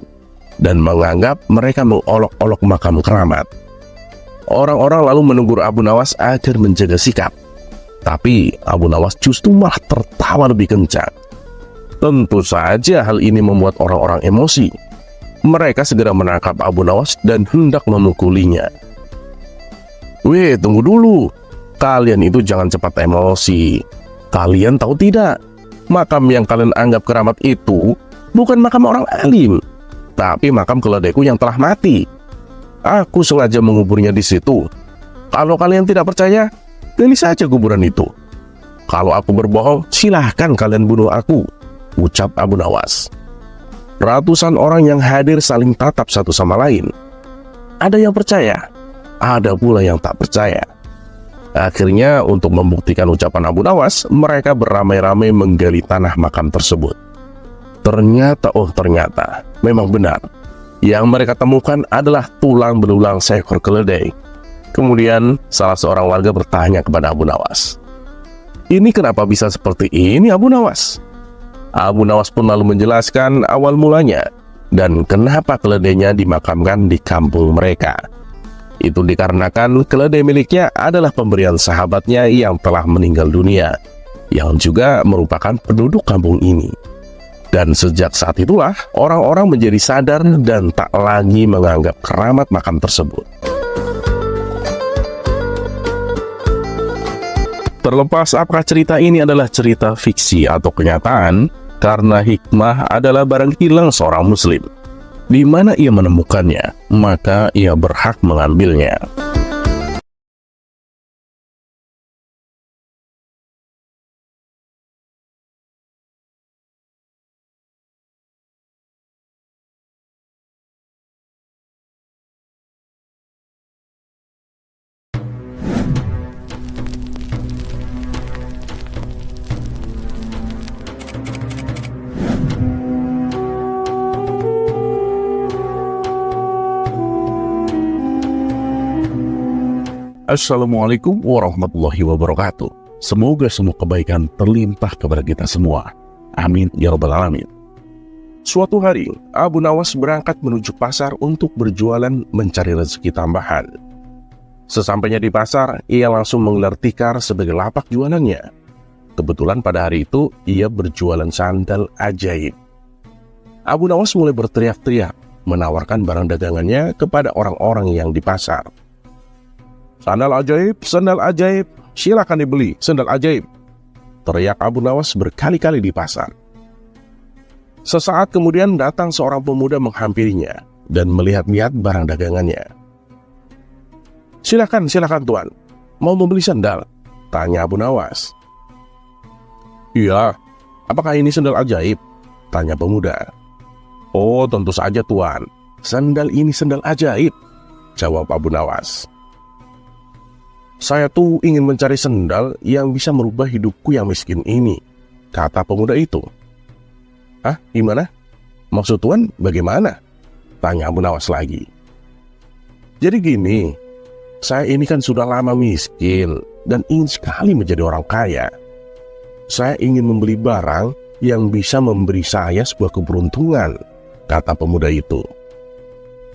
dan menganggap mereka mengolok-olok makam keramat. Orang-orang lalu menegur Abu Nawas agar menjaga sikap. Tapi Abu Nawas justru malah tertawa lebih kencang. Tentu saja hal ini membuat orang-orang emosi. Mereka segera menangkap Abu Nawas dan hendak memukulinya. Weh, tunggu dulu. Kalian itu jangan cepat emosi. Kalian tahu tidak, makam yang kalian anggap keramat itu bukan makam orang alim, tapi makam keledaiku yang telah mati. Aku sengaja menguburnya di situ. Kalau kalian tidak percaya, gali saja kuburan itu. Kalau aku berbohong, silahkan kalian bunuh aku, ucap Abu Nawas. Ratusan orang yang hadir saling tatap satu sama lain. Ada yang percaya, ada pula yang tak percaya. Akhirnya untuk membuktikan ucapan Abu Nawas, mereka beramai-ramai menggali tanah makam tersebut. Ternyata memang benar. Yang mereka temukan adalah tulang belulang seekor keledai. Kemudian salah seorang warga bertanya kepada Abu Nawas, "Ini kenapa bisa seperti ini, Abu Nawas?" Abu Nawas pun lalu menjelaskan awal mulanya dan kenapa keledainya dimakamkan di kampung mereka. Itu dikarenakan keledai miliknya adalah pemberian sahabatnya yang telah meninggal dunia, yang juga merupakan penduduk kampung ini. Dan sejak saat itulah orang-orang menjadi sadar dan tak lagi menganggap keramat makam tersebut. Terlepas apakah cerita ini adalah cerita fiksi atau kenyataan, karena hikmah adalah barang hilang seorang muslim. Di mana ia menemukannya, maka ia berhak mengambilnya. Assalamualaikum warahmatullahi wabarakatuh. Semoga semua kebaikan terlimpah kepada kita semua. Amin ya rabbal alamin. Suatu hari, Abu Nawas berangkat menuju pasar untuk berjualan mencari rezeki tambahan. Sesampainya di pasar, ia langsung menggelar tikar sebagai lapak jualannya. Kebetulan pada hari itu, ia berjualan sandal ajaib. Abu Nawas mulai berteriak-teriak, menawarkan barang dagangannya kepada orang-orang yang di pasar. Sandal ajaib, silakan dibeli, sandal ajaib. Teriak Abu Nawas berkali-kali di pasar. Sesaat kemudian datang seorang pemuda menghampirinya dan melihat-lihat barang dagangannya. Silakan tuan, mau membeli sandal? Tanya Abu Nawas. Iya, apakah ini sandal ajaib? Tanya pemuda. Oh, tentu saja tuan, sandal ini sandal ajaib, jawab Abu Nawas. Saya tuh ingin mencari sandal yang bisa merubah hidupku yang miskin ini, kata pemuda itu. Hah, gimana? Maksud tuan bagaimana? Tanya Abu Nawas lagi. Jadi gini, saya ini kan sudah lama miskin dan ingin sekali menjadi orang kaya. Saya ingin membeli barang yang bisa memberi saya sebuah keberuntungan, kata pemuda itu.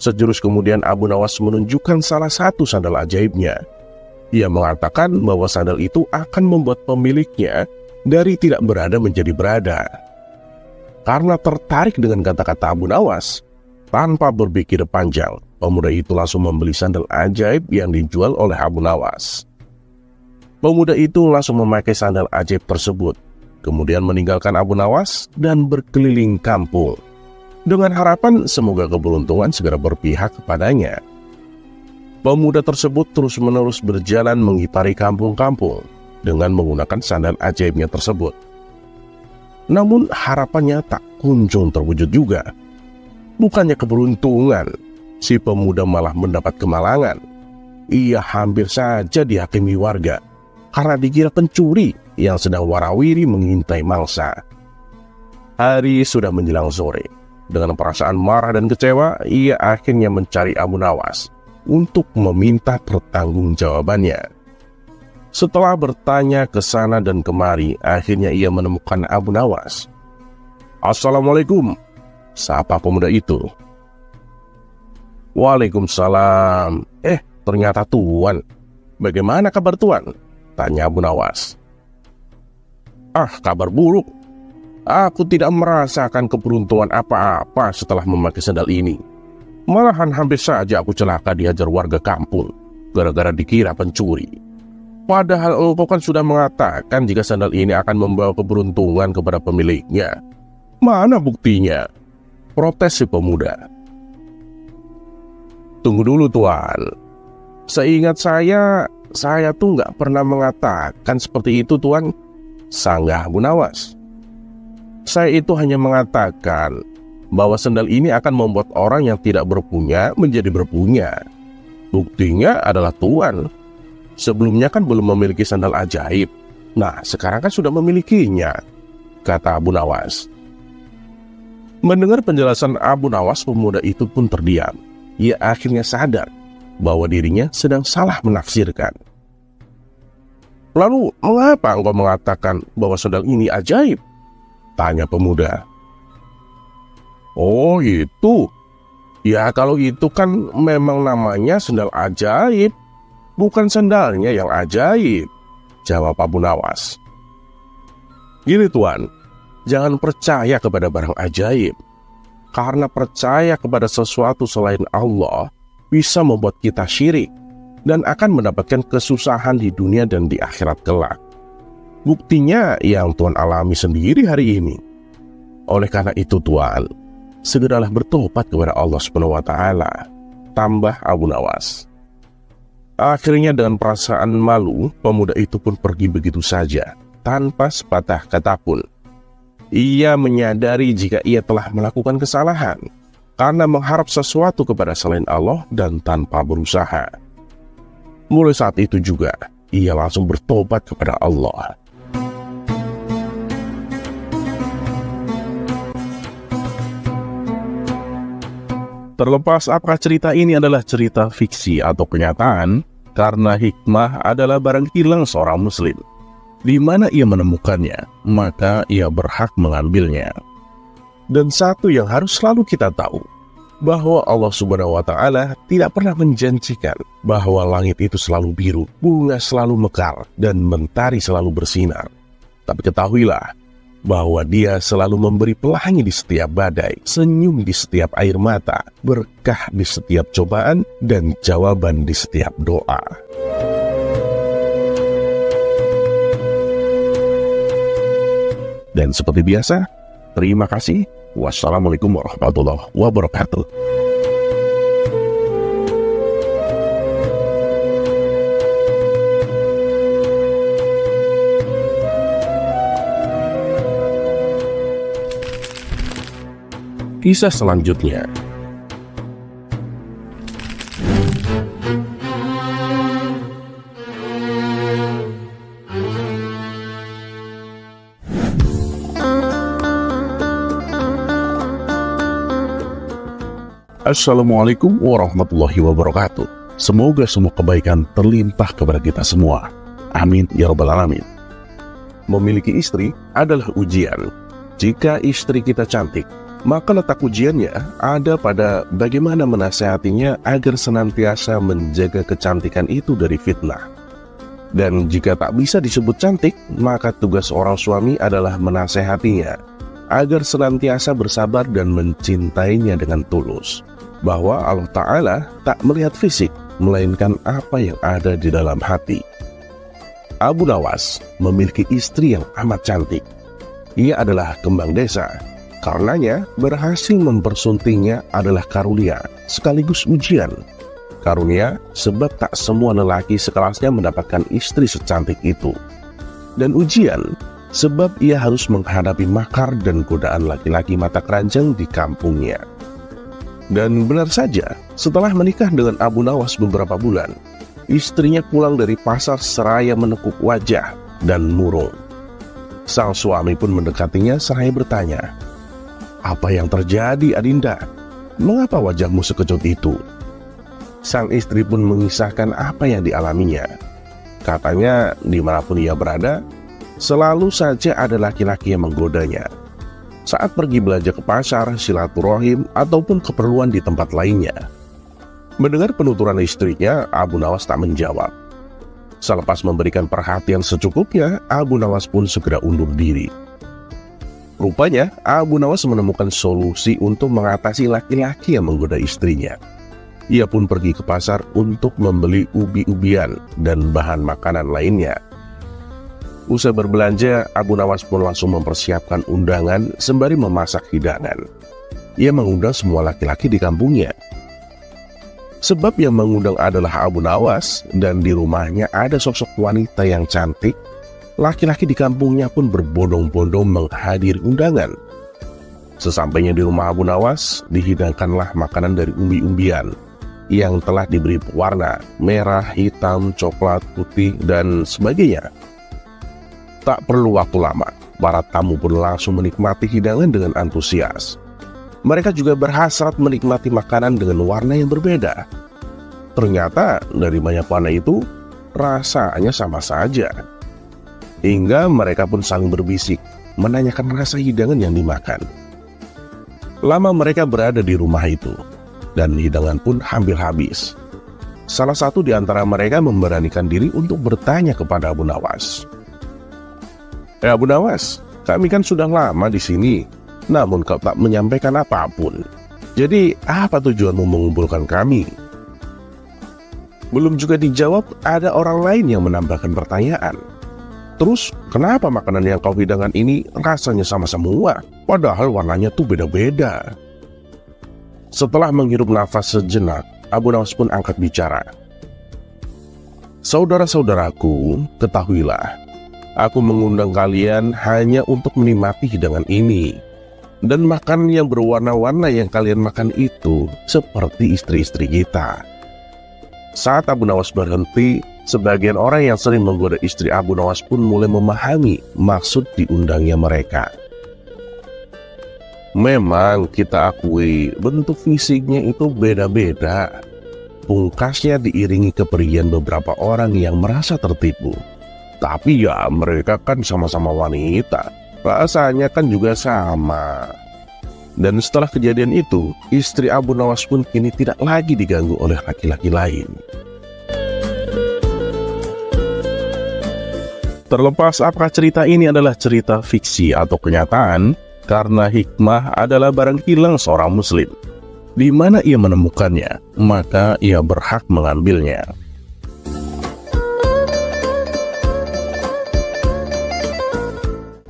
Sejurus kemudian Abu Nawas menunjukkan salah satu sandal ajaibnya. Ia mengatakan bahwa sandal itu akan membuat pemiliknya dari tidak berada menjadi berada. Karena tertarik dengan kata-kata Abu Nawas, tanpa berpikir panjang, pemuda itu langsung membeli sandal ajaib yang dijual oleh Abu Nawas. Pemuda itu langsung memakai sandal ajaib tersebut, kemudian meninggalkan Abu Nawas dan berkeliling kampung, dengan harapan semoga keberuntungan segera berpihak kepadanya. Pemuda tersebut terus-menerus berjalan mengitari kampung-kampung dengan menggunakan sandal ajaibnya tersebut. Namun harapannya tak kunjung terwujud juga. Bukannya keberuntungan, si pemuda malah mendapat kemalangan. Ia hampir saja dihakimi warga karena dikira pencuri yang sedang warawiri mengintai mangsa. Hari sudah menjelang sore. Dengan perasaan marah dan kecewa, ia akhirnya mencari Abu Nawas untuk meminta pertanggungjawabannya. Setelah bertanya ke sana dan kemari, akhirnya ia menemukan Abu Nawas. Assalamualaikum, sapa pemuda itu. Waalaikumsalam. Ternyata tuan. Bagaimana kabar tuan? Tanya Abu Nawas. Kabar buruk. Aku tidak merasakan keberuntungan apa-apa setelah memakai sandal ini. Malahan hampir saja aku celaka dihajar warga kampung gara-gara dikira pencuri. Padahal engkau kan sudah mengatakan jika sandal ini akan membawa keberuntungan kepada pemiliknya. Mana buktinya? Protes si pemuda. Tunggu dulu tuan. Seingat saya tuh nggak pernah mengatakan seperti itu tuan, sanggah Abu Nawas. Saya itu hanya mengatakan bahwa sandal ini akan membuat orang yang tidak berpunya menjadi berpunya. Buktinya adalah tuan sebelumnya kan belum memiliki sandal ajaib. Nah, sekarang kan sudah memilikinya, kata Abu Nawas. Mendengar penjelasan Abu Nawas, pemuda itu pun terdiam. Ia akhirnya sadar bahwa dirinya sedang salah menafsirkan. Lalu, mengapa engkau mengatakan bahwa sandal ini ajaib? Tanya pemuda. Oh, itu. Ya, kalau itu kan memang namanya sandal ajaib. Bukan sandalnya yang ajaib, jawab Abu Nawas. Gini tuan, jangan percaya kepada barang ajaib. Karena percaya kepada sesuatu selain Allah bisa membuat kita syirik dan akan mendapatkan kesusahan di dunia dan di akhirat kelak. Buktinya yang tuan alami sendiri hari ini. Oleh karena itu tuan, segeralah bertobat kepada Allah SWT, tambah Abu Nawas. Akhirnya dengan perasaan malu, pemuda itu pun pergi begitu saja, tanpa sepatah kata pun. Ia menyadari jika ia telah melakukan kesalahan, karena mengharap sesuatu kepada selain Allah dan tanpa berusaha. Mulai saat itu juga, ia langsung bertobat kepada Allah. Terlepas apakah cerita ini adalah cerita fiksi atau kenyataan, karena hikmah adalah barang hilang seorang muslim. Di mana ia menemukannya, maka ia berhak mengambilnya. Dan satu yang harus selalu kita tahu, bahwa Allah Subhanahu wa Ta'ala tidak pernah menjanjikan bahwa langit itu selalu biru, bunga selalu mekar, dan mentari selalu bersinar. Tapi ketahuilah bahwa Dia selalu memberi pelangi di setiap badai, senyum di setiap air mata, berkah di setiap cobaan, dan jawaban di setiap doa. Dan seperti biasa, terima kasih. Wassalamualaikum warahmatullahi wabarakatuh. Kisah selanjutnya. Assalamualaikum warahmatullahi wabarakatuh. Semoga semua kebaikan terlimpah kepada kita semua. Amin ya rabbal alamin. Memiliki istri adalah ujian. Jika istri kita cantik, maka letak ujiannya ada pada bagaimana menasehatinya agar senantiasa menjaga kecantikan itu dari fitnah. Dan jika tak bisa disebut cantik, maka tugas seorang suami adalah menasehatinya agar senantiasa bersabar dan mencintainya dengan tulus. Bahwa Allah Ta'ala tak melihat fisik, melainkan apa yang ada di dalam hati. Abu Nawas memiliki istri yang amat cantik. Ia adalah kembang desa. Karenanya, berhasil mempersuntingnya adalah karunia, sekaligus ujian. Karunia sebab tak semua lelaki sekelasnya mendapatkan istri secantik itu. Dan ujian sebab ia harus menghadapi makar dan godaan laki-laki mata keranjang di kampungnya. Dan benar saja, setelah menikah dengan Abu Nawas beberapa bulan, istrinya pulang dari pasar seraya menekuk wajah dan murung. Sang suami pun mendekatinya seraya bertanya, "Apa yang terjadi, Adinda? Mengapa wajahmu sekejut itu?" Sang istri pun mengisahkan apa yang dialaminya. Katanya, dimanapun ia berada, selalu saja ada laki-laki yang menggodanya. Saat pergi belanja ke pasar, silaturahim, ataupun keperluan di tempat lainnya. Mendengar penuturan istrinya, Abu Nawas tak menjawab. Selepas memberikan perhatian secukupnya, Abu Nawas pun segera undur diri. Rupanya, Abu Nawas menemukan solusi untuk mengatasi laki-laki yang menggoda istrinya. Ia pun pergi ke pasar untuk membeli ubi-ubian dan bahan makanan lainnya. Usai berbelanja, Abu Nawas pun langsung mempersiapkan undangan sembari memasak hidangan. Ia mengundang semua laki-laki di kampungnya. Sebab yang mengundang adalah Abu Nawas, dan di rumahnya ada sosok wanita yang cantik. Laki-laki di kampungnya pun berbondong-bondong menghadiri undangan. Sesampainya di rumah Abu Nawas, dihidangkanlah makanan dari umbi-umbian yang telah diberi warna merah, hitam, coklat, putih, dan sebagainya. Tak perlu waktu lama, para tamu pun langsung menikmati hidangan dengan antusias. Mereka juga berhasrat menikmati makanan dengan warna yang berbeda. Ternyata dari banyak warna itu, rasanya sama saja. Hingga mereka pun saling berbisik, menanyakan rasa hidangan yang dimakan. Lama mereka berada di rumah itu, dan hidangan pun hampir habis. Salah satu di antara mereka memberanikan diri untuk bertanya kepada Abu Nawas. Abu Nawas, kami kan sudah lama di sini, namun kau tak menyampaikan apapun. Jadi, apa tujuanmu mengumpulkan kami?" Belum juga dijawab, ada orang lain yang menambahkan pertanyaan. "Terus, kenapa makanan yang kau hidangkan ini rasanya sama semua, padahal warnanya tuh beda-beda?" Setelah menghirup nafas sejenak, Abu Nawas pun angkat bicara. "Saudara-saudaraku, ketahuilah, aku mengundang kalian hanya untuk menikmati hidangan ini. Dan makanan yang berwarna-warna yang kalian makan itu seperti istri-istri kita." Saat Abu Nawas berhenti, sebagian orang yang sering menggoda istri Abu Nawas pun mulai memahami maksud diundangnya mereka. Memang kita akui bentuk fisiknya itu beda-beda. Pungkasnya diiringi kepergian beberapa orang yang merasa tertipu. Tapi ya mereka kan sama-sama wanita, rasanya kan juga sama. Dan setelah kejadian itu, istri Abu Nawas pun kini tidak lagi diganggu oleh laki-laki lain. Terlepas apakah cerita ini adalah cerita fiksi atau kenyataan, karena hikmah adalah barang hilang seorang muslim. Di mana ia menemukannya, maka ia berhak mengambilnya.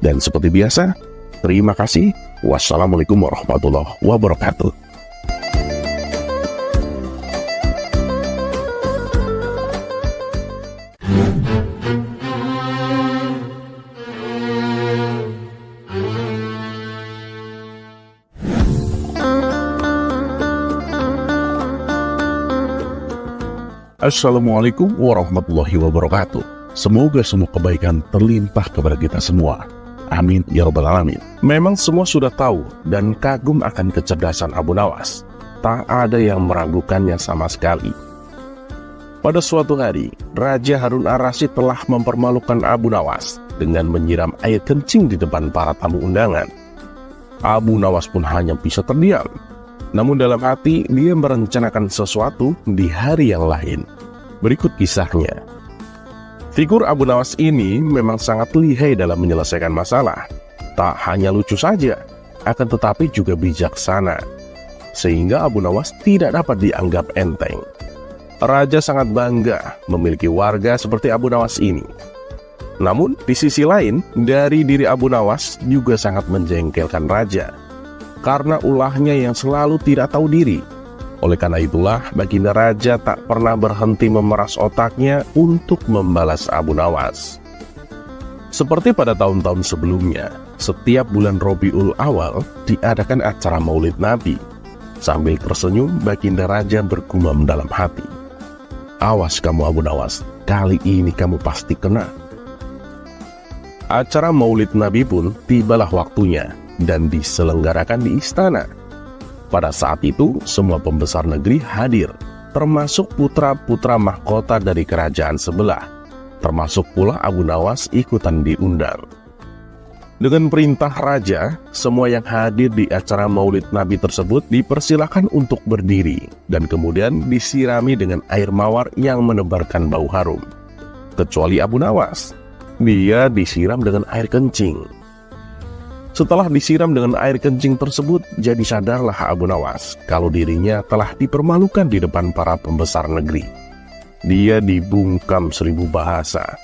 Dan seperti biasa, terima kasih. Wassalamualaikum warahmatullahi wabarakatuh. Assalamualaikum warahmatullahi wabarakatuh. Semoga semua kebaikan terlimpah kepada kita semua. Amin ya rabbal alamin. Memang semua sudah tahu dan kagum akan kecerdasan Abu Nawas. Tak ada yang meragukannya sama sekali. Pada suatu hari, Raja Harun ar-Rasyid telah mempermalukan Abu Nawas dengan menyiram air kencing di depan para tamu undangan. Abu Nawas pun hanya bisa terdiam. Namun dalam hati, dia merencanakan sesuatu di hari yang lain. Berikut kisahnya. Figur Abu Nawas ini memang sangat lihai dalam menyelesaikan masalah. Tak hanya lucu saja, akan tetapi juga bijaksana. Sehingga Abu Nawas tidak dapat dianggap enteng. Raja sangat bangga memiliki warga seperti Abu Nawas ini. Namun, di sisi lain, dari diri Abu Nawas juga sangat menjengkelkan Raja. Karena ulahnya yang selalu tidak tahu diri. Oleh karena itulah, baginda Raja tak pernah berhenti memeras otaknya untuk membalas Abu Nawas. Seperti pada tahun-tahun sebelumnya, setiap bulan Rabiul Awal diadakan acara Maulid Nabi. Sambil tersenyum, baginda Raja bergumam dalam hati. Awas kamu Abu Nawas, kali ini kamu pasti kena. Acara Maulid Nabi pun tibalah waktunya dan diselenggarakan di istana. Pada saat itu, semua pembesar negeri hadir, termasuk putra-putra mahkota dari kerajaan sebelah, termasuk pula Abu Nawas ikutan diundang. Dengan perintah Raja, semua yang hadir di acara Maulid Nabi tersebut dipersilakan untuk berdiri, dan kemudian disirami dengan air mawar yang menebarkan bau harum. Kecuali Abu Nawas, dia disiram dengan air kencing. Setelah disiram dengan air kencing tersebut, jadi sadarlah Abu Nawas kalau dirinya telah dipermalukan di depan para pembesar negeri. Dia dibungkam 1000 bahasa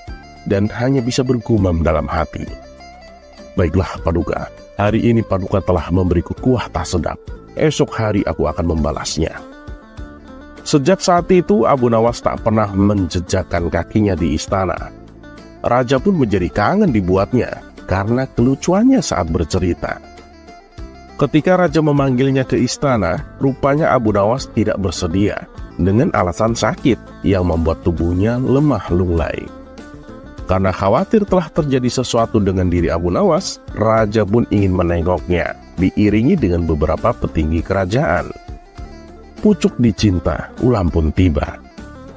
dan hanya bisa bergumam dalam hati. Baiklah Paduka, hari ini Paduka telah memberiku kuah tak sedap. Esok hari aku akan membalasnya. Sejak saat itu Abu Nawas tak pernah menjejakkan kakinya di istana. Raja pun menjadi kangen dibuatnya karena kelucuannya saat bercerita. Ketika Raja memanggilnya ke istana, rupanya Abu Nawas tidak bersedia dengan alasan sakit yang membuat tubuhnya lemah lunglai. Karena khawatir telah terjadi sesuatu dengan diri Abu Nawas, Raja pun ingin menengoknya, diiringi dengan beberapa petinggi kerajaan. Pucuk dicinta, ulam pun tiba.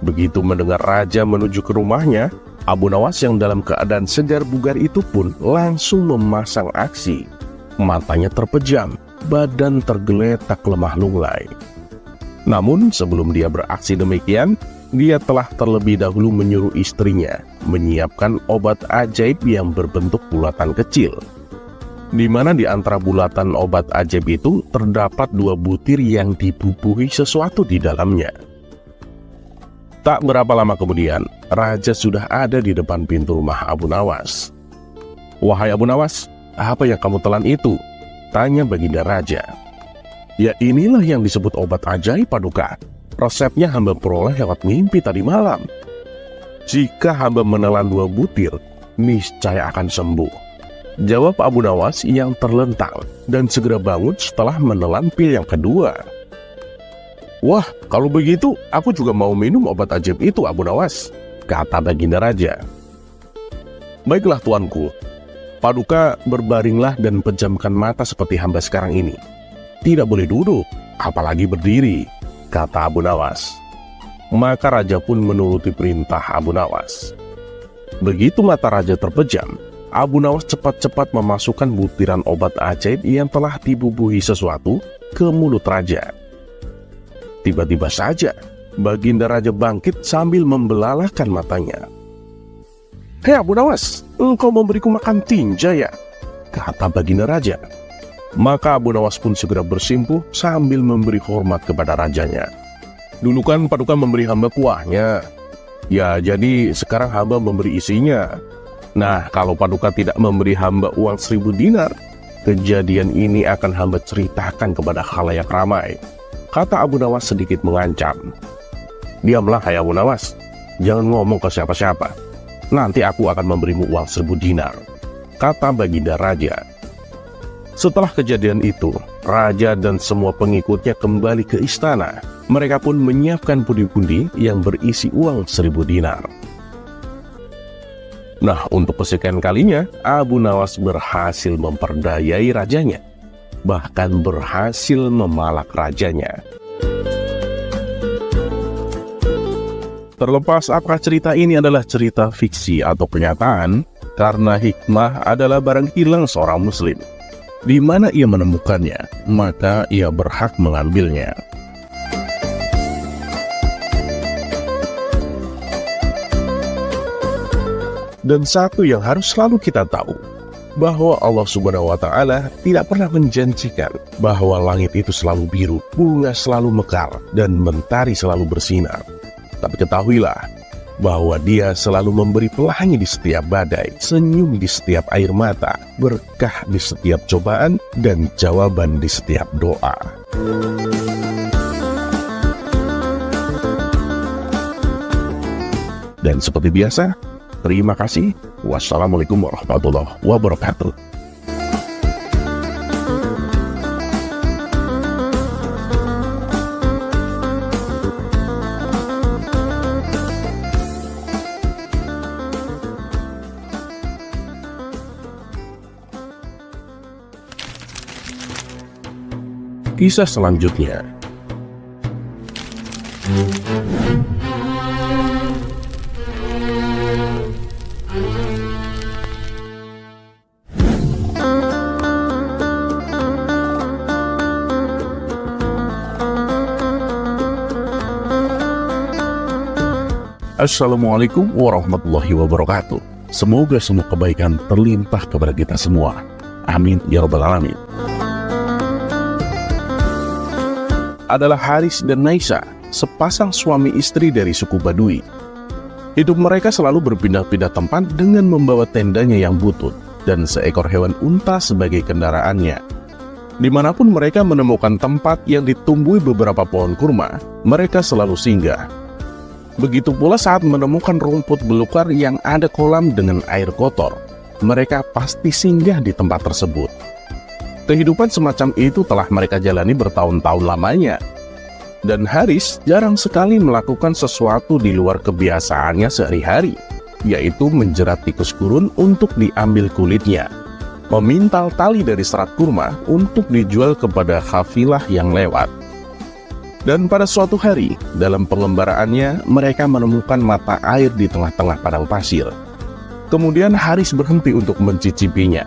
Begitu mendengar Raja menuju ke rumahnya, Abu Nawas yang dalam keadaan segar bugar itu pun langsung memasang aksi. Matanya terpejam, badan tergeletak lemah lunglai. Namun sebelum dia beraksi demikian, dia telah terlebih dahulu menyuruh istrinya menyiapkan obat ajaib yang berbentuk bulatan kecil. Di mana di antara bulatan obat ajaib itu terdapat 2 butir yang dibubuhi sesuatu di dalamnya. Tak berapa lama kemudian, Raja sudah ada di depan pintu rumah Abu Nawas. Wahai Abu Nawas, apa yang kamu telan itu? Tanya baginda Raja. Ya inilah yang disebut obat ajaib Paduka. Resepnya hamba peroleh lewat mimpi tadi malam. Jika hamba menelan 2 butir, niscaya akan sembuh. Jawab Abu Nawas yang terlentang dan segera bangun setelah menelan pil yang kedua. Wah, kalau begitu, aku juga mau minum obat ajaib itu, Abu Nawas, kata baginda Raja. Baiklah tuanku, Paduka berbaringlah dan pejamkan mata seperti hamba sekarang ini. Tidak boleh duduk, apalagi berdiri, kata Abu Nawas. Maka Raja pun menuruti perintah Abu Nawas. Begitu mata Raja terpejam, Abu Nawas cepat-cepat memasukkan butiran obat ajaib yang telah dibubuhi sesuatu ke mulut raja. Tiba-tiba saja, Baginda Raja bangkit sambil membelalakkan matanya. "Hei Abu Nawas, engkau memberiku makan tinja ya?" kata Baginda Raja. Maka Abu Nawas pun segera bersimpuh sambil memberi hormat kepada rajanya. "Dulu kan Paduka memberi hamba kuahnya. Ya, jadi sekarang hamba memberi isinya. Nah, kalau Paduka tidak memberi hamba uang 1000 dinar, kejadian ini akan hamba ceritakan kepada khalayak ramai," kata Abu Nawas sedikit mengancam. "Diamlah hai Abu Nawas, jangan ngomong ke siapa-siapa. Nanti aku akan memberimu uang 1000 dinar," kata Baginda Raja. Setelah kejadian itu, raja dan semua pengikutnya kembali ke istana. Mereka pun menyiapkan pundi-pundi yang berisi uang 1000 dinar. Nah, untuk kesekian kalinya, Abu Nawas berhasil memperdayai rajanya, bahkan berhasil memalak rajanya. Terlepas apakah cerita ini adalah cerita fiksi atau kenyataan, karena hikmah adalah barang hilang seorang muslim. Di mana ia menemukannya, maka ia berhak mengambilnya. Dan satu yang harus selalu kita tahu, bahwa Allah Subhanahu wa Ta'ala tidak pernah menjanjikan bahwa langit itu selalu biru, bunga selalu mekar, dan mentari selalu bersinar. Tapi ketahuilah bahwa Dia selalu memberi pelangi di setiap badai, senyum di setiap air mata, berkah di setiap cobaan, dan jawaban di setiap doa. Dan seperti biasa, terima kasih. Wassalamualaikum warahmatullahi wabarakatuh. Kisah selanjutnya. Assalamualaikum warahmatullahi wabarakatuh. Semoga semua kebaikan terlimpah kepada kita semua. Amin ya rabbal alamin. Adalah Haris dan Naisa, sepasang suami istri dari suku Badui. Hidup mereka selalu berpindah-pindah tempat dengan membawa tendanya yang butut dan seekor hewan unta sebagai kendaraannya. Dimanapun mereka menemukan tempat yang ditumbuhi beberapa pohon kurma, mereka selalu singgah. Begitu pula saat menemukan rumput belukar yang ada kolam dengan air kotor, mereka pasti singgah di tempat tersebut. Kehidupan semacam itu telah mereka jalani bertahun-tahun lamanya. Dan Haris jarang sekali melakukan sesuatu di luar kebiasaannya sehari-hari, yaitu menjerat tikus gurun untuk diambil kulitnya, memintal tali dari serat kurma untuk dijual kepada kafilah yang lewat. Dan pada suatu hari, dalam pengembaraannya, mereka menemukan mata air di tengah-tengah padang pasir. Kemudian Haris berhenti untuk mencicipinya.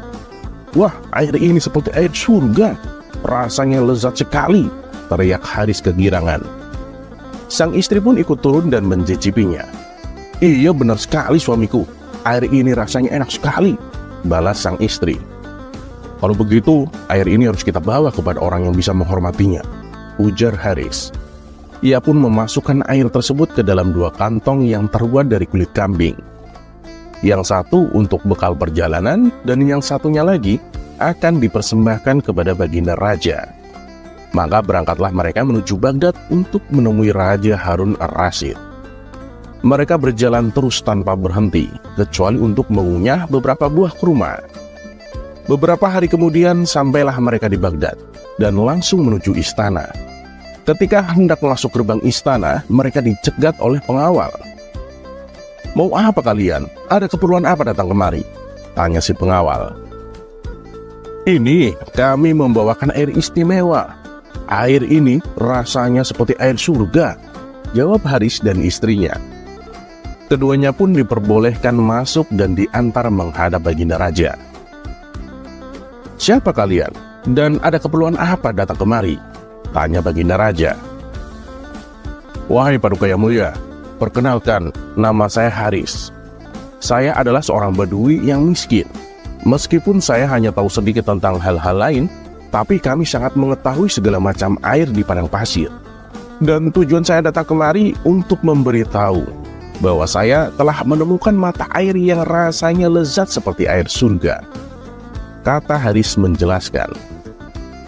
"Wah, air ini seperti air surga. Rasanya lezat sekali," teriak Haris kegirangan. Sang istri pun ikut turun dan mencicipinya. "Iya, benar sekali suamiku. Air ini rasanya enak sekali," balas sang istri. "Kalau begitu, air ini harus kita bawa kepada orang yang bisa menghormatinya," ujar Haris. Ia pun memasukkan air tersebut ke dalam 2 kantong yang terbuat dari kulit kambing. Yang satu untuk bekal perjalanan, dan yang satunya lagi akan dipersembahkan kepada Baginda Raja. Maka berangkatlah mereka menuju Baghdad untuk menemui Raja Harun ar-Rasyid. Mereka berjalan terus tanpa berhenti, kecuali untuk mengunyah beberapa buah kurma. Beberapa hari kemudian sampailah mereka di Baghdad, dan langsung menuju istana. Ketika hendak masuk gerbang istana, mereka dicegat oleh pengawal. "Mau apa kalian? Ada keperluan apa datang kemari?" tanya si pengawal. "Ini kami membawakan air istimewa. Air ini rasanya seperti air surga," jawab Haris dan istrinya. Keduanya pun diperbolehkan masuk dan diantar menghadap baginda raja. "Siapa kalian? Dan ada keperluan apa datang kemari?" tanya baginda raja. "Wahai Paduka yang mulia, perkenalkan, nama saya Haris. Saya adalah seorang badui yang miskin. Meskipun saya hanya tahu sedikit tentang hal-hal lain, tapi kami sangat mengetahui segala macam air di padang pasir. Dan tujuan saya datang kemari untuk memberitahu bahwa saya telah menemukan mata air yang rasanya lezat seperti air surga," kata Haris menjelaskan.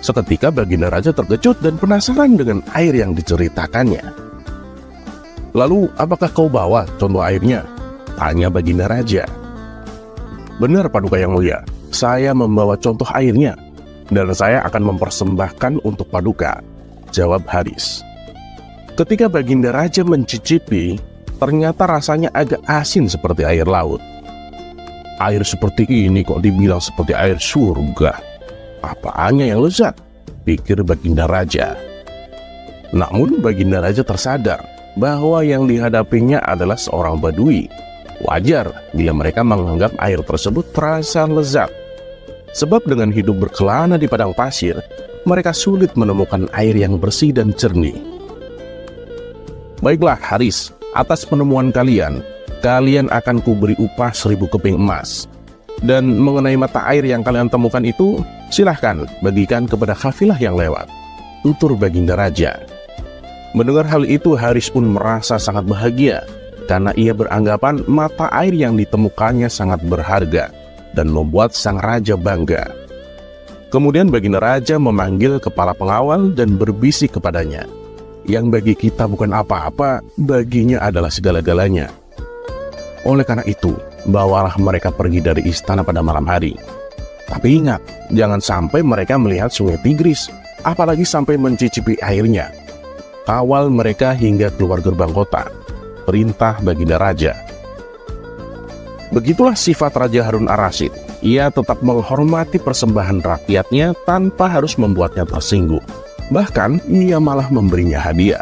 Seketika baginda raja terkejut dan penasaran dengan air yang diceritakannya. "Lalu apakah kau bawa contoh airnya?" tanya baginda raja. "Benar Paduka yang mulia, saya membawa contoh airnya, dan saya akan mempersembahkan untuk Paduka," jawab Haris. Ketika baginda raja mencicipi, ternyata rasanya agak asin seperti air laut. "Air seperti ini kok dibilang seperti air surga? Apaannya yang lezat?" pikir baginda raja. Namun baginda raja tersadar bahwa yang dihadapinya adalah seorang badui. Wajar bila mereka menganggap air tersebut terasa lezat. Sebab dengan hidup berkelana di padang pasir, mereka sulit menemukan air yang bersih dan jernih. "Baiklah Haris, atas penemuan kalian akan kuberi upah 1000 keping emas. Dan mengenai mata air yang kalian temukan itu, silahkan bagikan kepada kafilah yang lewat," tutur baginda raja. Mendengar hal itu, Haris pun merasa sangat bahagia, karena ia beranggapan mata air yang ditemukannya sangat berharga, dan membuat sang raja bangga. Kemudian baginda raja memanggil kepala pengawal dan berbisik kepadanya, "Yang bagi kita bukan apa-apa, baginya adalah segala-galanya. Oleh karena itu, bawalah mereka pergi dari istana pada malam hari. Tapi ingat, jangan sampai mereka melihat sungai Tigris, apalagi sampai mencicipi airnya. Kawal mereka hingga keluar gerbang kota," perintah baginda raja. Begitulah sifat Raja Harun ar-Rasyid. Ia tetap menghormati persembahan rakyatnya tanpa harus membuatnya tersinggung. Bahkan, ia malah memberinya hadiah.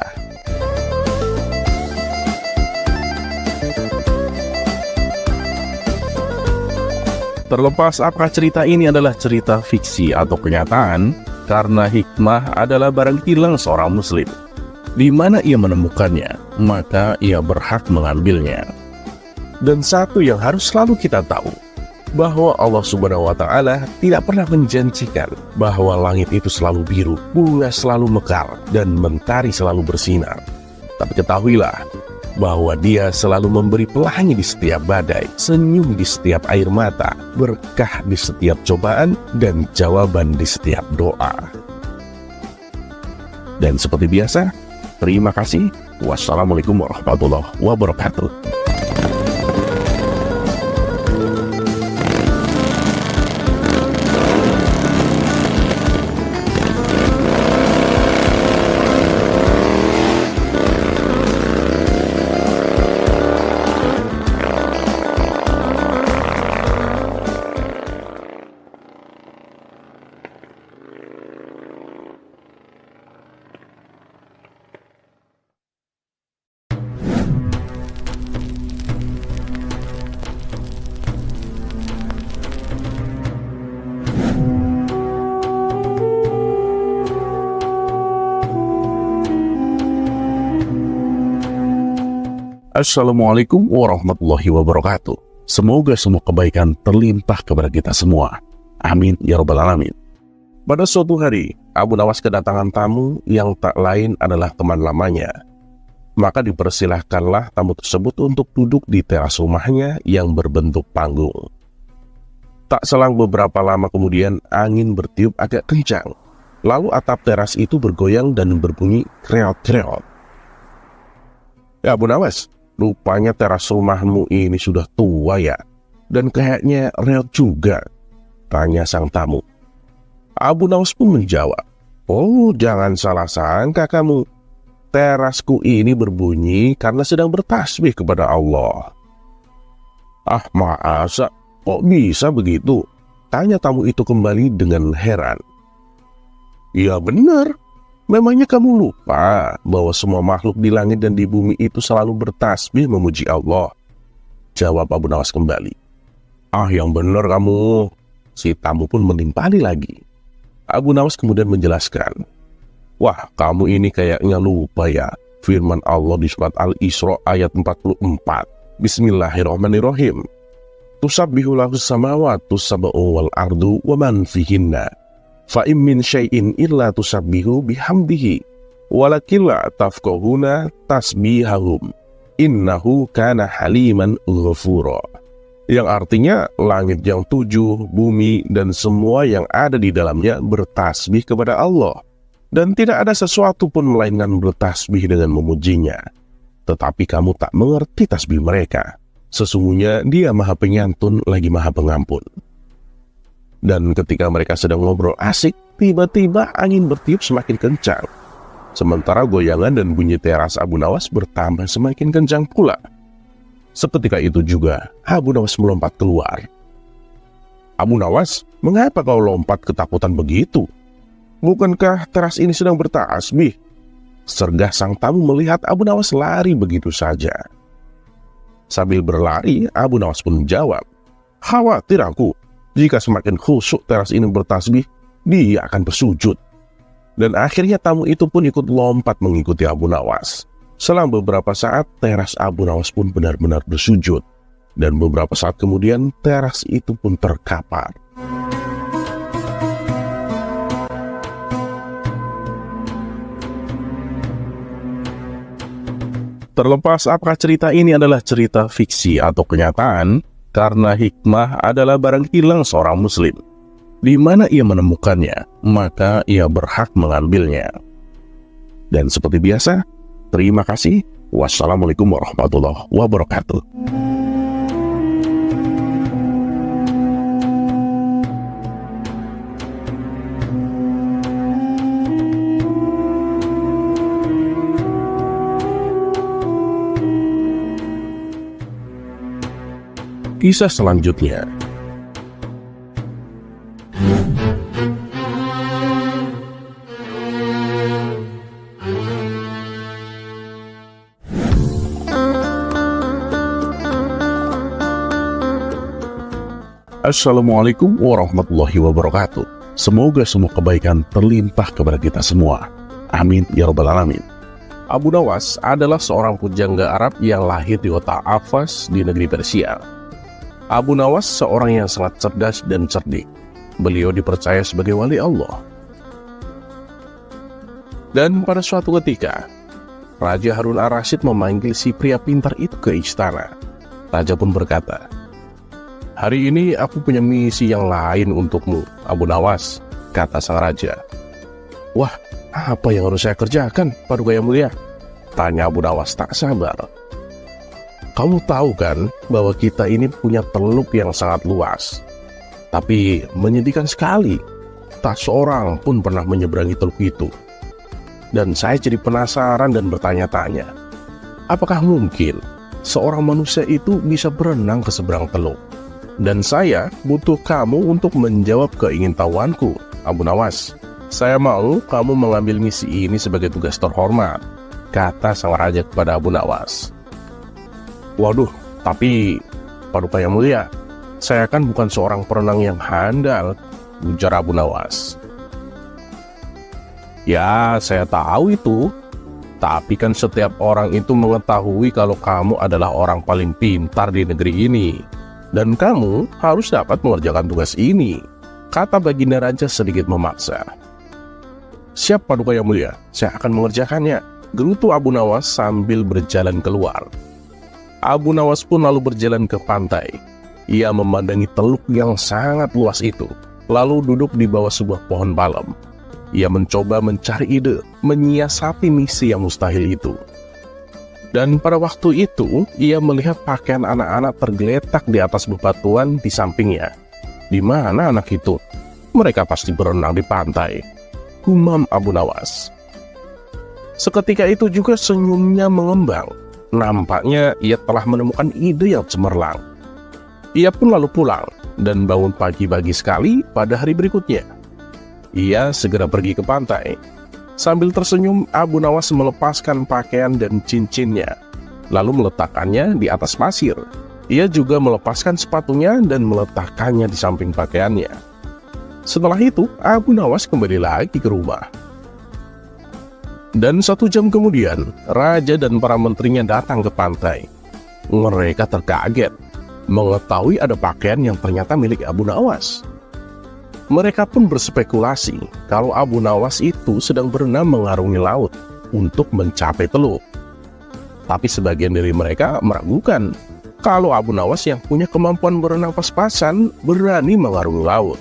Terlepas apakah cerita ini adalah cerita fiksi atau kenyataan, karena hikmah adalah barang hilang seorang muslim. Di mana ia menemukannya, maka ia berhak mengambilnya. Dan satu yang harus selalu kita tahu, bahwa Allah Subhanahu wa Ta'ala tidak pernah menjanjikan bahwa langit itu selalu biru, bunga selalu mekar, dan mentari selalu bersinar. Tapi ketahuilah bahwa Dia selalu memberi pelangi di setiap badai, senyum di setiap air mata, berkah di setiap cobaan, dan jawaban di setiap doa. Dan seperti biasa, terima kasih. Wassalamualaikum warahmatullahi wabarakatuh. Assalamualaikum warahmatullahi wabarakatuh. Semoga semua kebaikan terlimpah kepada kita semua. Amin ya rabbal alamin. Pada suatu hari, Abu Nawas kedatangan tamu yang tak lain adalah teman lamanya. Maka dipersilahkanlah tamu tersebut untuk duduk di teras rumahnya yang berbentuk panggung. Tak selang beberapa lama kemudian, angin bertiup agak kencang. Lalu atap teras itu bergoyang dan berbunyi kreot-kreot. "Ya Abu Nawas, rupanya teras rumahmu ini sudah tua ya, dan kayaknya reot juga," tanya sang tamu. Abu Nawas pun menjawab, "Oh, jangan salah sangka kamu. Terasku ini berbunyi karena sedang bertasbih kepada Allah." "Ah, masa? Kok bisa begitu?" tanya tamu itu kembali dengan heran. "Ya benar. Memangnya kamu lupa bahwa semua makhluk di langit dan di bumi itu selalu bertasbih memuji Allah, jawab Abu Nawas kembali. Ah, yang bener kamu. Si tamu pun menimpali lagi. Abu Nawas kemudian menjelaskan, wah, kamu ini kayaknya lupa ya firman Allah di surat Al-Isra ayat 44. Bismillahirrahmanirrahim. Tusabbihu lahus samawati sab'u wal ardu wa man fihinna. Fa in min syai'in illa tusabbihu bihamdihi walakin la tafqahuna tasbihahum. Innahu kana haliman ghafura. Yang artinya langit yang 7, bumi dan semua yang ada di dalamnya bertasbih kepada Allah. Dan tidak ada sesuatu pun melainkan bertasbih dengan memujinya. Tetapi kamu tak mengerti tasbih mereka. Sesungguhnya dia maha penyantun lagi maha pengampun. Dan ketika mereka sedang ngobrol asik, tiba-tiba angin bertiup semakin kencang. Sementara goyangan dan bunyi teras Abu Nawas bertambah semakin kencang pula. Seketika itu juga Abu Nawas melompat keluar. Abu Nawas, mengapa kau lompat ketakutan begitu? Bukankah teras ini sedang bertasbih? Sergah sang tamu melihat Abu Nawas lari begitu saja. Sambil berlari, Abu Nawas pun menjawab, khawatir aku, jika semakin khusyuk teras ini bertasbih, dia akan bersujud. Dan akhirnya tamu itu pun ikut lompat mengikuti Abu Nawas. Selang beberapa saat, teras Abu Nawas pun benar-benar bersujud. Dan beberapa saat kemudian, teras itu pun terkapar. Terlepas apakah cerita ini adalah cerita fiksi atau kenyataan, karena hikmah adalah barang hilang seorang muslim. Di mana ia menemukannya, maka ia berhak mengambilnya. Dan seperti biasa, terima kasih. Wassalamualaikum warahmatullahi wabarakatuh. Kisah selanjutnya. Assalamualaikum warahmatullahi wabarakatuh. Semoga semua kebaikan terlimpah kepada kita semua. Amin ya rabbal alamin. Abu Nawas adalah seorang pujangga Arab yang lahir di kota Afas di negeri Persia. Abu Nawas seorang yang sangat cerdas dan cerdik. Beliau dipercaya sebagai wali Allah. Dan pada suatu ketika, Raja Harun ar-Rasyid memanggil si pria pintar itu ke istana. Raja pun berkata, hari ini aku punya misi yang lain untukmu, Abu Nawas, kata sang raja. Wah, apa yang harus saya kerjakan, Paduka Yang Mulia? Tanya Abu Nawas tak sabar. Kamu tahu kan bahwa kita ini punya teluk yang sangat luas. Tapi menyedihkan sekali, tak seorang pun pernah menyeberangi teluk itu. Dan saya jadi penasaran dan bertanya-tanya, apakah mungkin seorang manusia itu bisa berenang ke seberang teluk? Dan saya butuh kamu untuk menjawab keingintahuanku, Abu Nawas. Saya mau kamu mengambil misi ini sebagai tugas terhormat, kata sang raja kepada Abu Nawas. Waduh, tapi Paduka Yang Mulia, saya kan bukan seorang perenang yang handal, ujar Abu Nawas. Ya, saya tahu itu. Tapi kan setiap orang itu mengetahui kalau kamu adalah orang paling pintar di negeri ini. Dan kamu harus dapat mengerjakan tugas ini, kata baginda raja sedikit memaksa. Siap Paduka Yang Mulia, saya akan mengerjakannya, gerutu Abu Nawas sambil berjalan keluar. Abu Nawas pun lalu berjalan ke pantai. Ia memandangi teluk yang sangat luas itu, lalu duduk di bawah sebuah pohon palem. Ia mencoba mencari ide, menyiasati misi yang mustahil itu. Dan pada waktu itu, ia melihat pakaian anak-anak tergeletak di atas bebatuan di sampingnya. Di mana anak itu? Mereka pasti berenang di pantai, gumam Abu Nawas. Seketika itu juga senyumnya mengembang. Nampaknya ia telah menemukan ide yang cemerlang. Ia pun lalu pulang dan bangun pagi-pagi sekali pada hari berikutnya. Ia segera pergi ke pantai. Sambil tersenyum, Abu Nawas melepaskan pakaian dan cincinnya, lalu meletakkannya di atas pasir. Ia juga melepaskan sepatunya dan meletakkannya di samping pakaiannya. Setelah itu, Abu Nawas kembali lagi ke rumah. Dan 1 jam kemudian, raja dan para menterinya datang ke pantai. Mereka terkaget mengetahui ada pakaian yang ternyata milik Abu Nawas. Mereka pun berspekulasi kalau Abu Nawas itu sedang berenang mengarungi laut untuk mencapai Teluk. Tapi sebagian dari mereka meragukan kalau Abu Nawas yang punya kemampuan berenang pas-pasan berani mengarungi laut.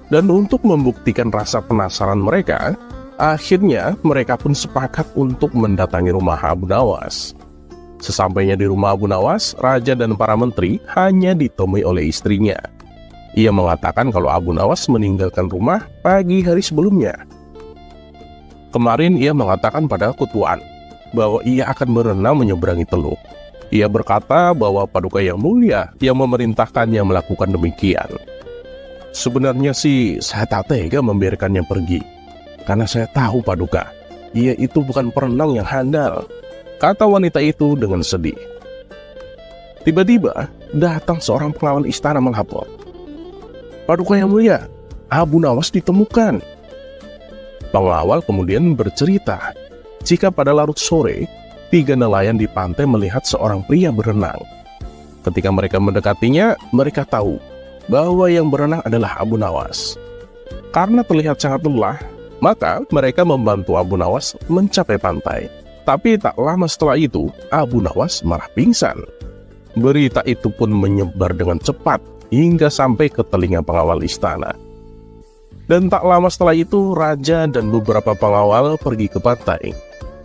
Dan untuk membuktikan rasa penasaran mereka, akhirnya mereka pun sepakat untuk mendatangi rumah Abu Nawas. Sesampainya di rumah Abu Nawas, raja dan para menteri hanya ditemui oleh istrinya. Ia mengatakan kalau Abu Nawas meninggalkan rumah pagi hari sebelumnya. Kemarin ia mengatakan pada Tuan bahwa ia akan berenang menyeberangi Teluk. Ia berkata bahwa Paduka Yang Mulia yang memerintahkannya melakukan demikian. Sebenarnya sih saya tak tega membiarkannya pergi, karena saya tahu Paduka, ia itu bukan perenang yang handal, kata wanita itu dengan sedih. Tiba-tiba datang seorang pengawal istana melapor. Paduka Yang Mulia, Abu Nawas ditemukan. Pengawal kemudian bercerita jika pada larut sore 3 nelayan di pantai melihat seorang pria berenang. Ketika mereka mendekatinya, mereka tahu bahwa yang berenang adalah Abu Nawas. Karena terlihat sangat lelah, maka mereka membantu Abu Nawas mencapai pantai. Tapi tak lama setelah itu, Abu Nawas malah pingsan. Berita itu pun menyebar dengan cepat hingga sampai ke telinga pengawal istana. Dan tak lama setelah itu, raja dan beberapa pengawal pergi ke pantai.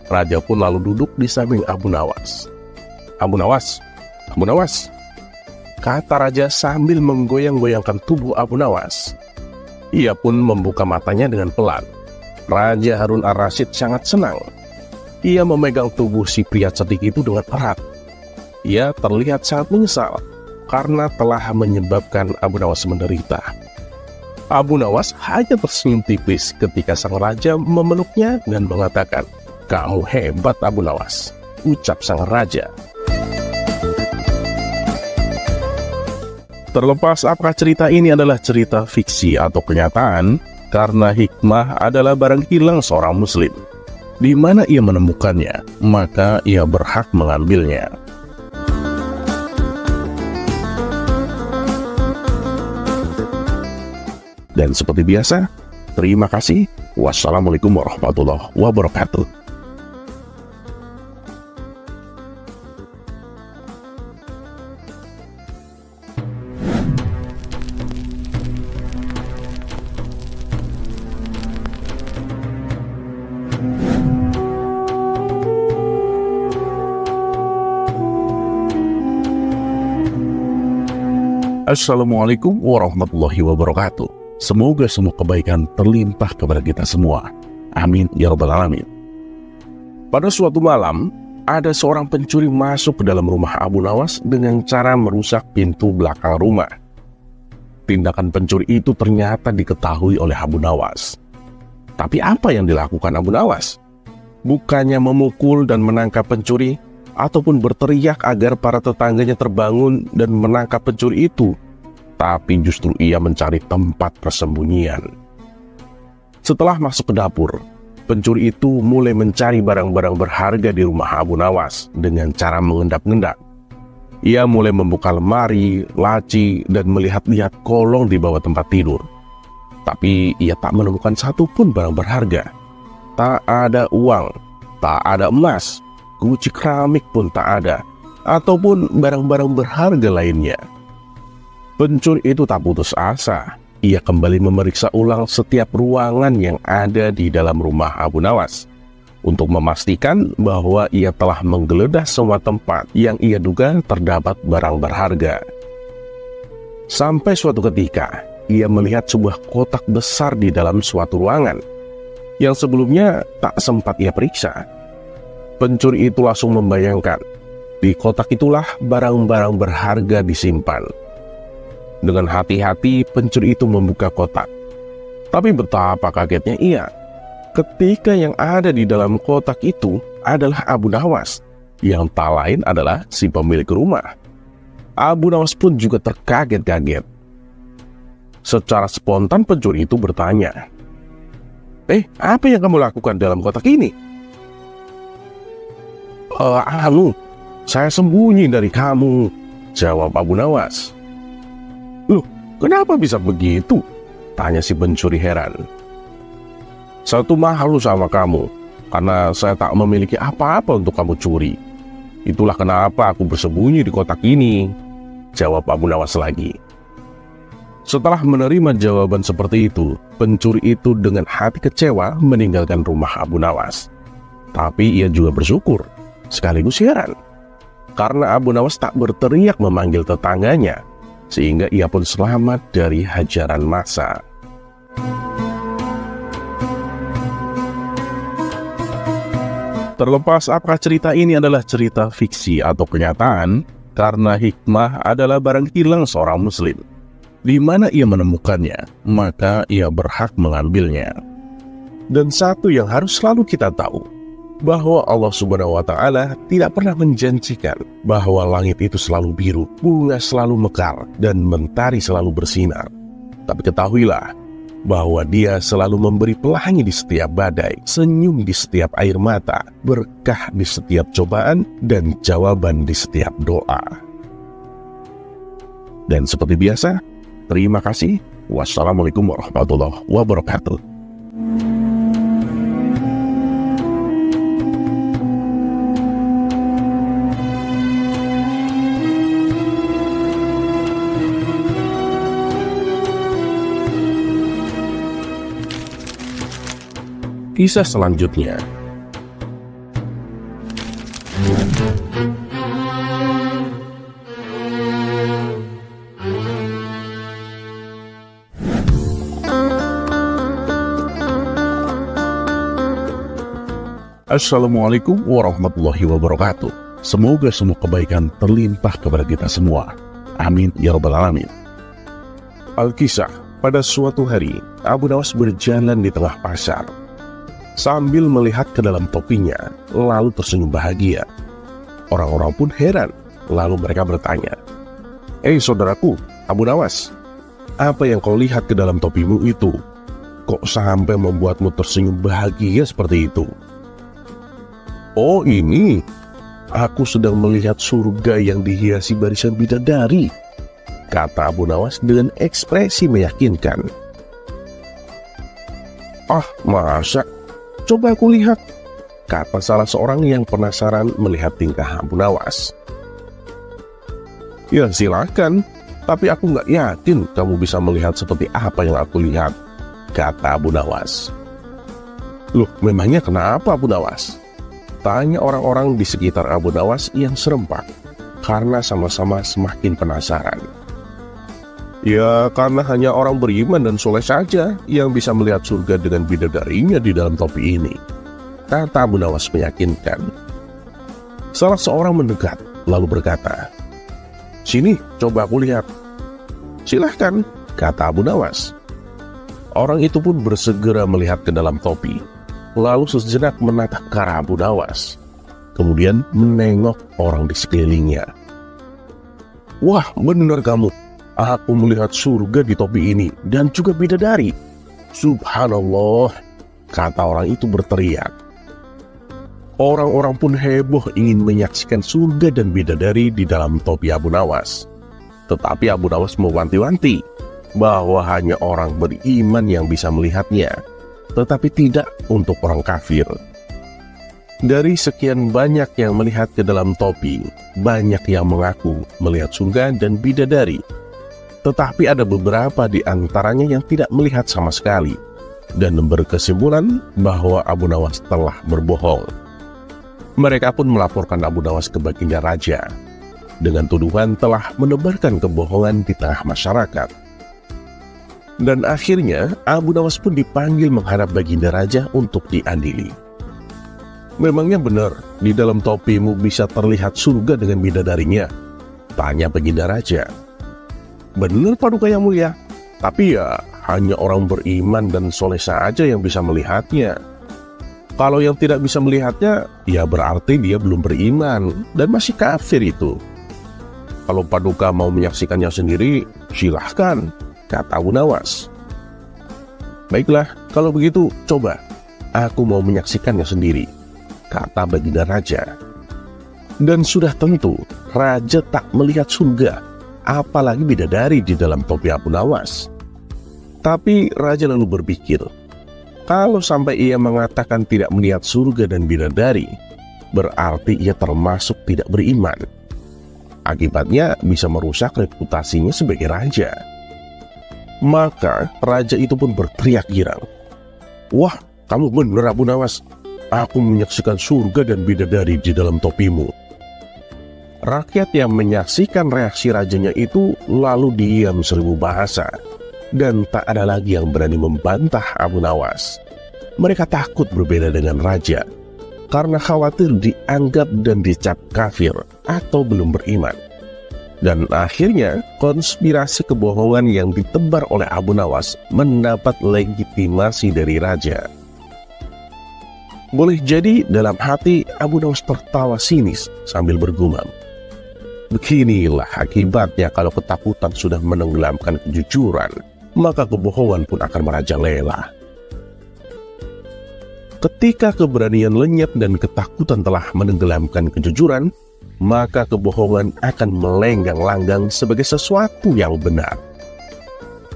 Raja pun lalu duduk di samping Abu Nawas. Abu Nawas, Abu Nawas, kata raja sambil menggoyang-goyangkan tubuh Abu Nawas. Ia pun membuka matanya dengan pelan. Raja Harun ar-Rasyid sangat senang. Ia memegang tubuh si pria cerdik itu dengan erat. Ia terlihat sangat menyesal karena telah menyebabkan Abu Nawas menderita. Abu Nawas hanya tersenyum tipis ketika sang raja memeluknya dan mengatakan, "Kamu hebat Abu Nawas," ucap sang raja. Terlepas apakah cerita ini adalah cerita fiksi atau kenyataan, karena hikmah adalah barang hilang seorang muslim. Di mana ia menemukannya, maka ia berhak mengambilnya. Dan seperti biasa, terima kasih. Wassalamualaikum warahmatullahi wabarakatuh. Assalamualaikum warahmatullahi wabarakatuh. Semoga semua kebaikan terlimpah kepada kita semua. Amin ya rabbal alamin. Pada suatu malam, ada seorang pencuri masuk ke dalam rumah Abu Nawas dengan cara merusak pintu belakang rumah. Tindakan pencuri itu ternyata diketahui oleh Abu Nawas. Tapi apa yang dilakukan Abu Nawas? Bukannya memukul dan menangkap pencuri, ataupun berteriak agar para tetangganya terbangun dan menangkap pencuri itu, tapi justru ia mencari tempat persembunyian. Setelah masuk ke dapur, pencuri itu mulai mencari barang-barang berharga di rumah Abu Nawas dengan cara mengendap-endap. Ia mulai membuka lemari, laci, dan melihat-lihat kolong di bawah tempat tidur. Tapi ia tak menemukan satupun barang berharga. Tak ada uang, tak ada emas, guci keramik pun tak ada, ataupun barang-barang berharga lainnya. Pencuri itu tak putus asa. Ia kembali memeriksa ulang setiap ruangan yang ada di dalam rumah Abu Nawas untuk memastikan bahwa ia telah menggeledah semua tempat yang ia duga terdapat barang berharga. Sampai suatu ketika, ia melihat sebuah kotak besar di dalam suatu ruangan yang sebelumnya tak sempat ia periksa. Pencuri itu langsung membayangkan, di kotak itulah barang-barang berharga disimpan. Dengan hati-hati, pencuri itu membuka kotak. Tapi betapa kagetnya ia, ketika yang ada di dalam kotak itu adalah Abu Nawas, yang tak lain adalah si pemilik rumah. Abu Nawas pun juga terkaget-kaget. Secara spontan pencuri itu bertanya, apa yang kamu lakukan dalam kotak ini? Saya sembunyi dari kamu, jawab Abu Nawas. Loh, kenapa bisa begitu? Tanya si pencuri heran. Saya tuh malu sama kamu, karena saya tak memiliki apa-apa untuk kamu curi. Itulah kenapa aku bersembunyi di kotak ini, jawab Abu Nawas lagi. Setelah menerima jawaban seperti itu, pencuri itu dengan hati kecewa meninggalkan rumah Abu Nawas. Tapi ia juga bersyukur, sekaligus heran, karena Abu Nawas tak berteriak memanggil tetangganya, sehingga ia pun selamat dari hajaran massa. Terlepas apakah cerita ini adalah cerita fiksi atau kenyataan, karena hikmah adalah barang hilang seorang muslim. Di mana ia menemukannya, maka ia berhak mengambilnya. Dan satu yang harus selalu kita tahu, bahwa Allah Subhanahu wa Ta'ala tidak pernah menjanjikan bahwa langit itu selalu biru, bunga selalu mekar, dan mentari selalu bersinar. Tapi ketahuilah bahwa Dia selalu memberi pelangi di setiap badai, senyum di setiap air mata, berkah di setiap cobaan, dan jawaban di setiap doa. Dan seperti biasa, terima kasih. Wassalamualaikum warahmatullahi wabarakatuh. Kisah selanjutnya. Assalamualaikum warahmatullahi wabarakatuh. Semoga semua kebaikan terlimpah kepada kita semua. Amin ya rabbal alamin. Al-Kisah, pada suatu hari Abu Nawas berjalan di tengah pasar sambil melihat ke dalam topinya, lalu tersenyum bahagia. Orang-orang pun heran, lalu mereka bertanya, saudaraku, Abu Nawas, apa yang kau lihat ke dalam topimu itu? Kok sampai membuatmu tersenyum bahagia seperti itu? Oh ini, aku sedang melihat surga yang dihiasi barisan bidadari, kata Abu Nawas dengan ekspresi meyakinkan. Masa? Coba aku lihat, kata salah seorang yang penasaran melihat tingkah Abu Nawas. Ya silakan, tapi aku nggak yakin kamu bisa melihat seperti apa yang aku lihat, kata Abu Nawas. Loh, memangnya kenapa Abu Nawas? Tanya orang-orang di sekitar Abu Nawas yang serempak, karena sama-sama semakin penasaran. Ya, karena hanya orang beriman dan soleh saja yang bisa melihat surga dengan bidadarinya di dalam topi ini, kata Abu Nawas meyakinkan. Salah seorang mendekat, lalu berkata, sini, coba aku lihat. Silahkan, kata Abu Nawas. Orang itu pun bersegera melihat ke dalam topi, lalu sejenak menatap ke arah Abu Nawas, kemudian menengok orang di sekelilingnya. Wah, benar kamu. Aku melihat surga di topi ini dan juga bidadari. Subhanallah, kata orang itu berteriak. Orang-orang pun heboh ingin menyaksikan surga dan bidadari di dalam topi Abu Nawas. Tetapi Abu Nawas mewanti-wanti bahwa hanya orang beriman yang bisa melihatnya, tetapi tidak untuk orang kafir. Dari sekian banyak yang melihat ke dalam topi, banyak yang mengaku melihat surga dan bidadari. Tetapi ada beberapa di antaranya yang tidak melihat sama sekali dan berkesimpulan bahwa Abu Nawas telah berbohong. Mereka pun melaporkan Abu Nawas ke baginda raja dengan tuduhan telah menebarkan kebohongan di tengah masyarakat. Dan akhirnya Abu Nawas pun dipanggil menghadap baginda raja untuk diadili. Memangnya benar di dalam topimu bisa terlihat surga dengan bidadarinya? Tanya baginda raja. Benar Paduka Yang Mulia, tapi ya hanya orang beriman dan soleh saja yang bisa melihatnya. Kalau yang tidak bisa melihatnya, ya berarti dia belum beriman dan masih kafir itu. kalau Paduka mau menyaksikannya sendiri, silahkan, kata Abu Nawas. Baiklah, kalau begitu coba, aku mau menyaksikannya sendiri, kata Baginda Raja. Dan sudah tentu, Raja tak melihat surga, apalagi bidadari di dalam topi Abu Nawas. Tapi Raja lalu berpikir, kalau sampai ia mengatakan tidak melihat surga dan bidadari, berarti ia termasuk tidak beriman. Akibatnya bisa merusak reputasinya sebagai raja. Maka raja itu pun berteriak girang, "Wah, kamu benar Abu Nawas, aku menyaksikan surga dan bidadari di dalam topimu." Rakyat yang menyaksikan reaksi rajanya itu lalu diam seribu bahasa, dan tak ada lagi yang berani membantah Abu Nawas. Mereka takut berbeda dengan raja, karena khawatir dianggap dan dicap kafir atau belum beriman. Dan akhirnya, konspirasi kebohongan yang ditebar oleh Abu Nawas mendapat legitimasi dari raja. Boleh jadi dalam hati Abu Nawas tertawa sinis sambil bergumam, "Beginilah akibatnya kalau ketakutan sudah menenggelamkan kejujuran, maka kebohongan pun akan merajalela." Ketika keberanian lenyap dan ketakutan telah menenggelamkan kejujuran, maka kebohongan akan melenggang-langgang sebagai sesuatu yang benar.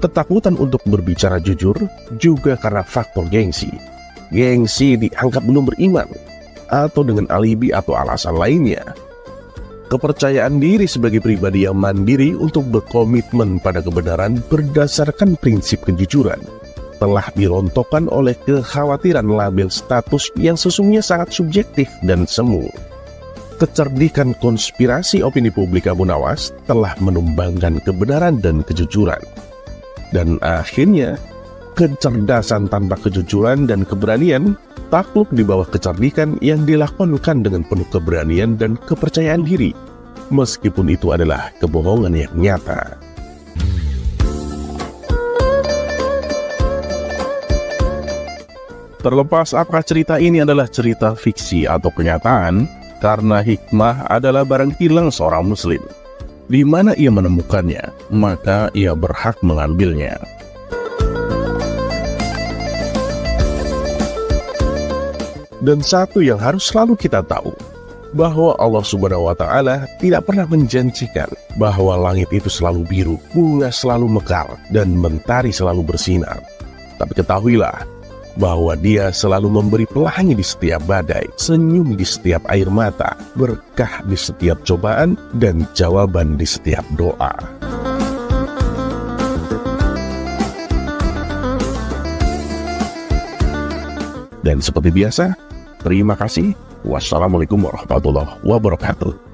Ketakutan untuk berbicara jujur juga karena faktor gengsi. Gengsi dianggap belum beriman, atau dengan alibi atau alasan lainnya. Kepercayaan diri sebagai pribadi yang mandiri untuk berkomitmen pada kebenaran berdasarkan prinsip kejujuran telah dirontokkan oleh kekhawatiran label status yang sesungguhnya sangat subjektif dan semu. Kecerdikan konspirasi opini publik Abu Nawas telah menumbangkan kebenaran dan kejujuran. Dan akhirnya, kecerdasan tanpa kejujuran dan keberanian takluk di bawah kecerdikan yang dilakonkan dengan penuh keberanian dan kepercayaan diri, meskipun itu adalah kebohongan yang nyata. Terlepas apakah cerita ini adalah cerita fiksi atau kenyataan, karena hikmah adalah barang hilang seorang muslim. Di mana ia menemukannya, maka ia berhak mengambilnya. Dan satu yang harus selalu kita tahu, bahwa Allah Subhanahu wa Ta'ala tidak pernah menjanjikan bahwa langit itu selalu biru, bunga selalu mekar, dan mentari selalu bersinar. Tapi ketahuilah bahwa Dia selalu memberi pelangi di setiap badai, senyum di setiap air mata, berkah di setiap cobaan, dan jawaban di setiap doa. Dan seperti biasa, terima kasih. Wassalamualaikum warahmatullahi wabarakatuh.